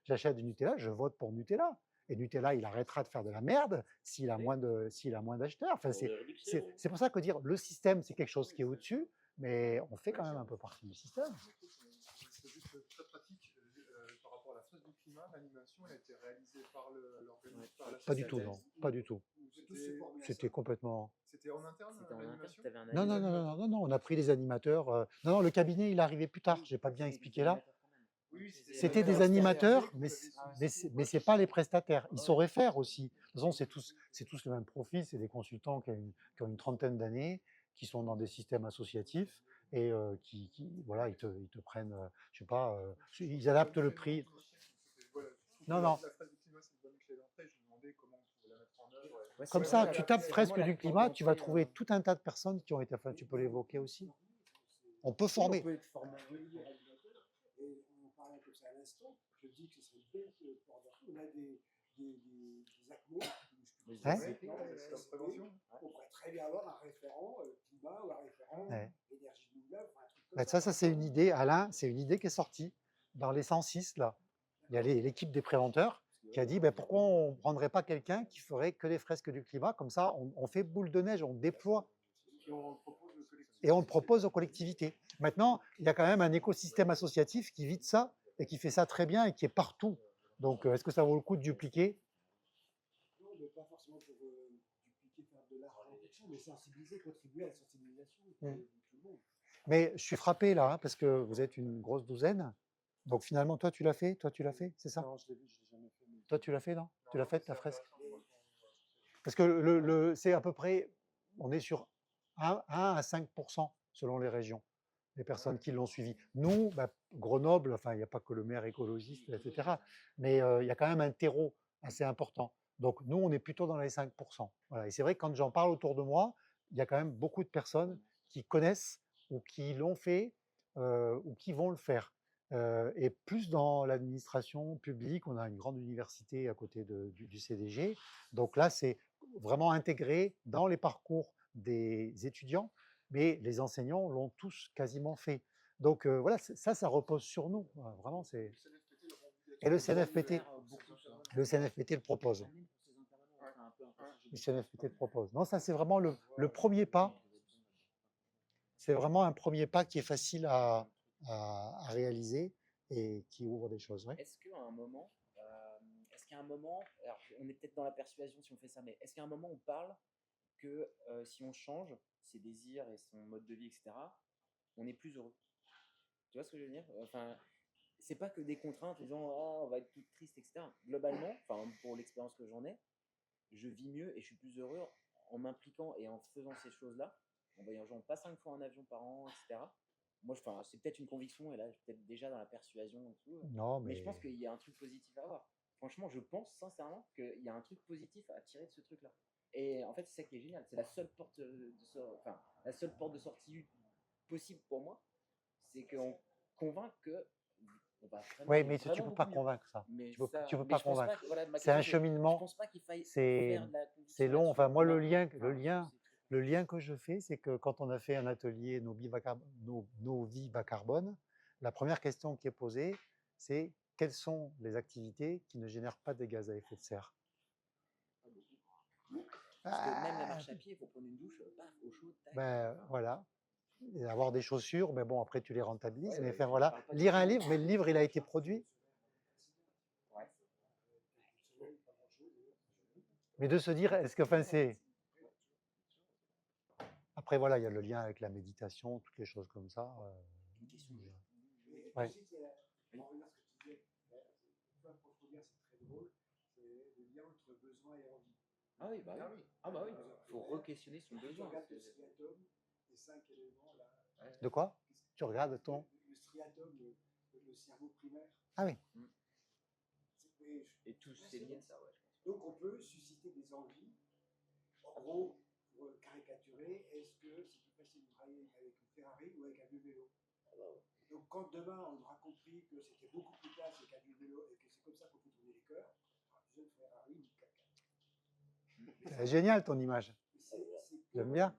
j'achète du Nutella, je vote pour Nutella. Et Nutella, il arrêtera de faire de la merde s'il a moins d'acheteurs. Enfin, c'est pour ça que dire le système, c'est quelque chose qui est au-dessus, mais on fait quand même un peu partie du système. C'est juste très pratique par rapport à la phase du climat. L'animation a été réalisée par l'organisme. Pas du tout, non, pas du tout. C'était complètement. C'était en interne. C'était en interne, tu avais un Non, animateur. non, on a pris les animateurs. Non, le cabinet, il est arrivé plus tard. J'ai pas bien expliqué là. C'était des animateurs, mais c'est pas les prestataires. Ils sauraient faire aussi. De toute façon, c'est tous le même profil. C'est des consultants qui ont une trentaine d'années, qui sont dans des systèmes associatifs et voilà, ils te prennent, je sais pas, ils adaptent le prix. Non. La phase du climat, c'est une bonne clé d'entrée. Je me demandais comment on pouvait la mettre en œuvre. Ouais, Comme c'est ça, vraiment tu la- tapes c'est fresque vraiment la du climat, tu vas porte trouver d'entrée, tout un tas de personnes qui ont été. Enfin, tu peux l'évoquer aussi. On peut Oui, former. on peut être formé. Et on parlait comme ça à l'instant, je dis que ce serait une belle porte d'entrée. On a des ACMO, Comme prévention. on pourrait très bien avoir un référent climat ou un référent Ouais. énergie renouvelable, un truc comme Ben, ça c'est une idée, Alain, c'est une idée qui est sortie dans les 106 là. Il y a l'équipe des préventeurs qui a dit ben, pourquoi on ne prendrait pas quelqu'un qui ferait que les fresques du climat, comme ça on fait boule de neige, on déploie et on le propose aux collectivités. Maintenant, il y a quand même un écosystème associatif qui vit de ça et qui fait ça très bien et qui est partout. Donc est-ce que ça vaut le coup de dupliquer? Non, mais pas forcément pour dupliquer, faire de l'argent, mais sensibiliser, contribuer à la sensibilisation de tout le monde. Mais je suis frappé là, hein, parce que vous êtes une grosse douzaine. Donc finalement, toi tu l'as fait, c'est ça? Non, je l'ai jamais fait. Toi tu l'as fait, non? Tu l'as fait ta fresque? Parce que c'est à peu près, on est sur 1 à 5% selon les régions, les personnes qui l'ont suivi. Nous, Grenoble, enfin il n'y a pas que le maire écologiste, etc. Mais il y a quand même un terreau assez important. Donc nous, on est plutôt dans les 5%. Voilà. Et c'est vrai que quand j'en parle autour de moi, il y a quand même beaucoup de personnes qui connaissent ou qui l'ont fait ou qui vont le faire. Et plus dans l'administration publique, on a une grande université à côté du CDG. Donc là, c'est vraiment intégré dans les parcours des étudiants, mais les enseignants l'ont tous quasiment fait. Donc voilà, ça repose sur nous. Voilà, vraiment, c'est. Et le CNFPT le propose. Le CNFPT le propose. Non, ça c'est vraiment le premier pas. C'est vraiment un premier pas qui est facile à réaliser et qui ouvre des choses. Ouais. Est-ce qu'à un moment, alors on est peut-être dans la persuasion si on fait ça, mais est-ce qu'à un moment on parle que si on change ses désirs et son mode de vie, etc., on est plus heureux? Tu vois ce que je veux dire? Enfin, c'est pas que des contraintes, les gens, on va être tout triste, etc. Globalement, enfin, pour l'expérience que j'en ai, je vis mieux et je suis plus heureux en m'impliquant et en faisant ces choses-là, en voyageant pas 5 fois en avion par an, etc. Moi, c'est peut-être une conviction, et là, je suis peut-être déjà dans la persuasion et tout. Non, mais je pense qu'il y a un truc positif à avoir. Franchement, je pense sincèrement qu'il y a un truc positif à tirer de ce truc-là. Et en fait, c'est ça qui est génial. C'est la seule porte la seule porte de sortie possible pour moi, c'est qu'on convainc que. Oui, mais tu ne peux pas convaincre ça. Mais tu ne peux pas convaincre. C'est un cheminement. Je pense pas qu'il faille c'est long. Enfin, moi, le lien que je fais, c'est que quand on a fait un atelier Nos vies bas carbone, la première question qui est posée, c'est quelles sont les activités qui ne génèrent pas des gaz à effet de serre? Parce que même la marche à pied, il faut prendre une douche, paf, au chaud, tac. Ben voilà. Et avoir des chaussures, mais bon, après tu les rentabilises. Ouais, mais enfin voilà, lire un livre, mais le livre il a été produit. Ouais. Mais de se dire, est-ce que, enfin, c'est. Après voilà, il y a le lien avec la méditation, toutes les choses comme ça. Une question. Ouais. drôle, c'est le lien entre besoin et envie. Ah oui, bah oui. Ah bah oui. Il faut re-questionner son Tu besoin. regardes le striatum, les 5 éléments là. De quoi? Tu regardes ton... Le striatum, le cerveau primaire. Ah oui. Et tout c'est lié à ça, ouais. Donc on peut susciter des envies. En gros, pour caricaturer, est-ce que c'est plus facile de travailler avec une Ferrari ou avec un vieux vélo? Donc quand demain on aura compris que c'était beaucoup plus classe avec un vieux vélo et que c'est comme ça qu'on peut tourner les cœurs, on aura besoin de Ferrari ni de 4x4. C'est génial ton image. J'aime bien.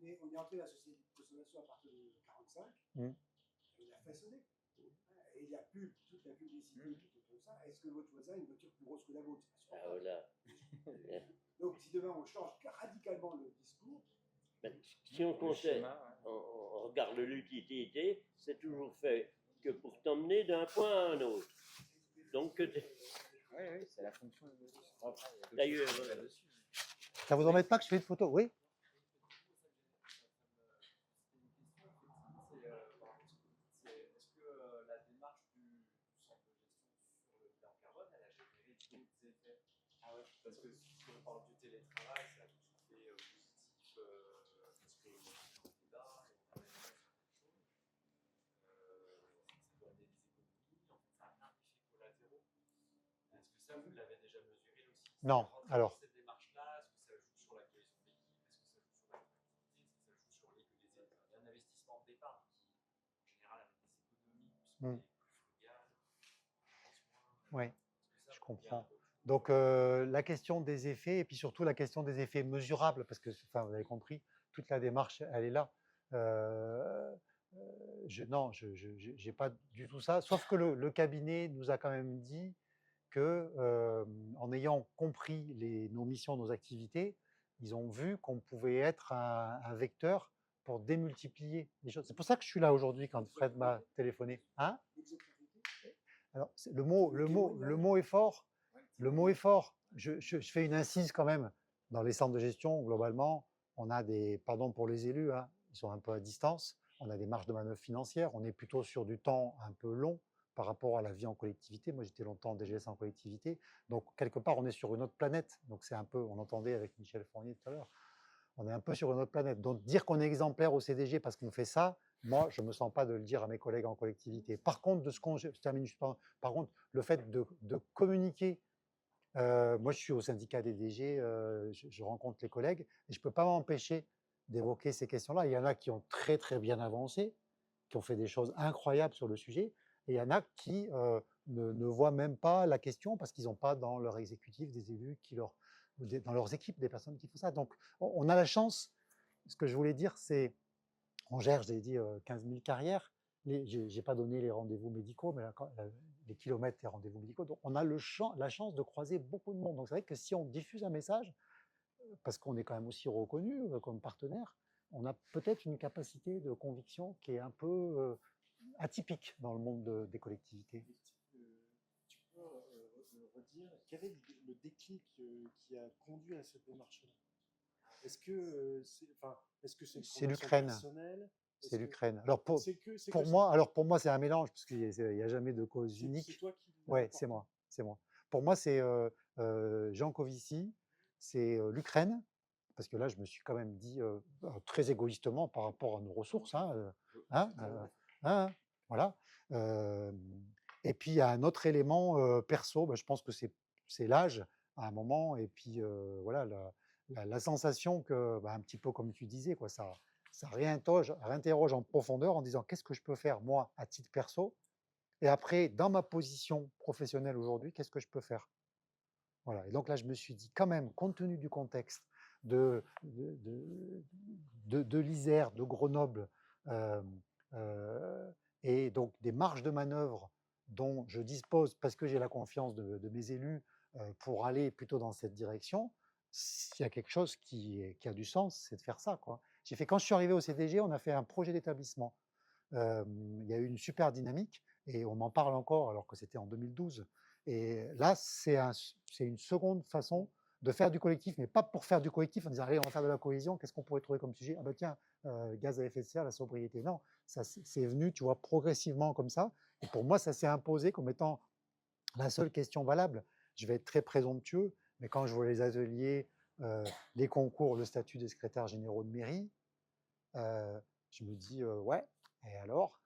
On est entré dans la société de consommation à partir de 1945. On a façonné. Et il n'y a plus toute la publicité qui est comme ça. Est-ce que votre voisin a une voiture plus grosse que la vôtre? Ah, voilà. Donc si demain on change radicalement le discours, Si on conseille, on regarde l'utilité, c'est toujours fait que pour t'emmener d'un point à un autre. Donc, Oui, c'est la fonction. d'ailleurs, Ça vous embête pas que je fais une photo? Oui. Est-ce que la démarche du centre de gestion sur le bilan carbone, elle a généré d'autres effets? Ah ouais. Parce que si on parle du télétravail, ça a tout de suite fait positif, parce que on est là et on a la même chose. Ça doit amener des économies, en fait, ça a plein d'effets collatéraux. Est-ce que ça, vous l'avez déjà mesuré aussi? Non, alors. Cette démarche-là, est-ce que ça joue sur la cohésion d'équipe? Est-ce que ça joue sur la productivité? Est-ce que ça joue sur un investissement de départ qui, en général, avec des économies plus frugales? Oui, je comprends. Donc la question des effets et puis surtout la question des effets mesurables, parce que enfin, vous avez compris, toute la démarche, elle est là. Non, je n'ai pas du tout ça, sauf que le cabinet nous a quand même dit que, en ayant compris nos missions, nos activités, ils ont vu qu'on pouvait être un vecteur pour démultiplier les choses. C'est pour ça que je suis là aujourd'hui quand Fred m'a téléphoné. Hein? Alors, le mot est fort. Le mot est fort. Je fais une incise quand même. Dans les centres de gestion, globalement, on a des, pardon pour les élus, hein, ils sont un peu à distance. On a des marges de manœuvre financières. On est plutôt sur du temps un peu long par rapport à la vie en collectivité. Moi, j'étais longtemps en DGS en collectivité. Donc, quelque part, on est sur une autre planète. Donc, c'est un peu, on entendait avec Michel Fournier tout à l'heure, on est un peu sur une autre planète. Donc, dire qu'on est exemplaire au CDG parce qu'on fait ça, moi, je ne me sens pas de le dire à mes collègues en collectivité. Par contre, je termine juste par contre, le fait de communiquer, moi, je suis au syndicat des DG, je rencontre les collègues et je ne peux pas m'empêcher d'évoquer ces questions-là. Il y en a qui ont très, très bien avancé, qui ont fait des choses incroyables sur le sujet, et il y en a qui ne voient même pas la question parce qu'ils n'ont pas dans leur exécutif des élus dans leurs équipes des personnes qui font ça. Donc, on a la chance. Ce que je voulais dire, c'est, on gère, j'ai dit 15 000 carrières. Je n'ai pas donné les rendez-vous médicaux, mais les kilomètres et rendez-vous médicaux. Donc, on a la chance de croiser beaucoup de monde. Donc, c'est vrai que si on diffuse un message, parce qu'on est quand même aussi reconnu comme partenaire, on a peut-être une capacité de conviction qui est un peu atypique dans le monde des collectivités. Tu peux redire quel est le déclic qui a conduit à cette démarche-là? Est-ce que c'est l'Ukraine. C'est l'Ukraine. Alors pour moi, c'est un mélange parce qu'il n'y a jamais de cause unique. C'est toi qui. Ouais, c'est moi. Pour moi, c'est Jean Covici, c'est l'Ukraine, parce que là, je me suis quand même dit très égoïstement par rapport à nos ressources. Voilà. Et puis il y a un autre élément perso. Je pense que c'est l'âge à un moment, et puis voilà la sensation que, un petit peu comme tu disais, quoi, ça réinterroge en profondeur en disant qu'est-ce que je peux faire moi à titre perso, et après dans ma position professionnelle aujourd'hui, qu'est-ce que je peux faire. Voilà. Et donc là, je me suis dit quand même, compte tenu du contexte de l'Isère, de Grenoble, et donc des marges de manœuvre dont je dispose parce que j'ai la confiance de mes élus pour aller plutôt dans cette direction, s'il y a quelque chose qui a du sens, c'est de faire ça, quoi. Quand je suis arrivé au CDG, on a fait un projet d'établissement. Il y a eu une super dynamique et on m'en parle encore alors que c'était en 2012. Et là, c'est une seconde façon de faire du collectif, mais pas pour faire du collectif en disant allez, on va faire de la cohésion, qu'est-ce qu'on pourrait trouver comme sujet? Ah ben tiens, gaz à effet de serre, la sobriété. Non, ça c'est venu, tu vois, progressivement comme ça. Et pour moi, ça s'est imposé comme étant La seule question valable, je vais être très présomptueux, mais quand je vois les ateliers, les concours, le statut des secrétaires généraux de mairie, je me dis, ouais, et alors,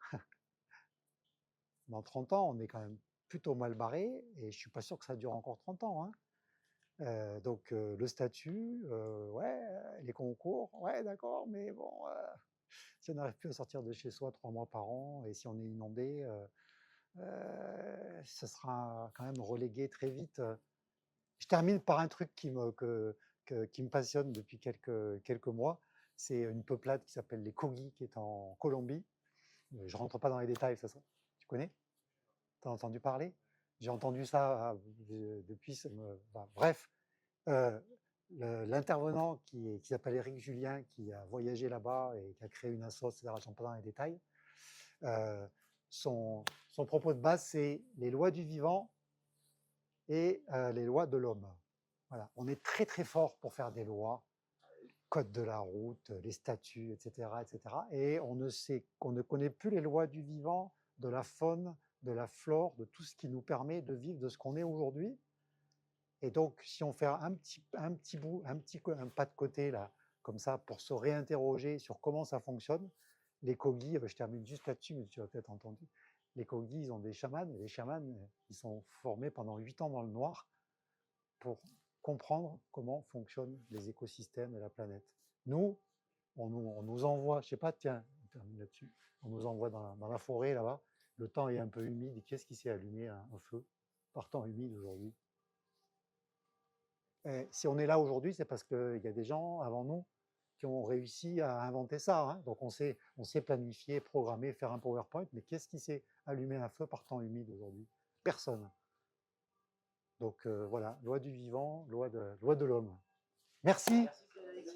dans 30 ans, on est quand même plutôt mal barré, et je ne suis pas sûr que ça dure encore 30 ans. Hein. Donc, le statut, ouais, les concours, ouais, d'accord, mais bon, si on n'arrive plus à sortir de chez soi 3 mois par an, et si on est inondé, ça sera quand même relégué très vite. Je termine par un truc qui me passionne depuis quelques mois. C'est une peuplade qui s'appelle les Kogi, qui est en Colombie. Je ne rentre pas dans les détails, ça, tu connais? Tu as entendu parler? J'ai entendu ça depuis. Enfin, bref, l'intervenant qui s'appelle Éric Julien, qui a voyagé là-bas et qui a créé une asso, etc., je ne rentre pas dans les détails. Son propos de base, c'est les lois du vivant et les lois de l'homme. Voilà. On est très très fort pour faire des lois, code de la route, les statuts, etc., etc. Et on ne connaît plus les lois du vivant, de la faune, de la flore, de tout ce qui nous permet de vivre de ce qu'on est aujourd'hui. Et donc, si on fait un pas de côté là, comme ça, pour se réinterroger sur comment ça fonctionne, les Kogi, je termine juste là-dessus, mais tu as peut-être entendu, les Kogi, ils ont des chamans, et les chamans, ils sont formés pendant 8 ans dans le noir pour comprendre comment fonctionnent les écosystèmes et la planète. Nous, on nous envoie, je sais pas, tiens, on termine là-dessus, on nous envoie dans la forêt là-bas, le temps est un peu humide, qu'est-ce qui s'est allumé un feu par temps humide aujourd'hui? Et si on est là aujourd'hui, c'est parce qu'il y a des gens avant nous qui ont réussi à inventer ça. Hein. Donc on sait planifier, programmer, faire un PowerPoint, mais qu'est-ce qui s'est allumé un feu par temps humide aujourd'hui? Personne. Donc voilà, loi du vivant, loi de l'homme. Merci. Merci Frédéric.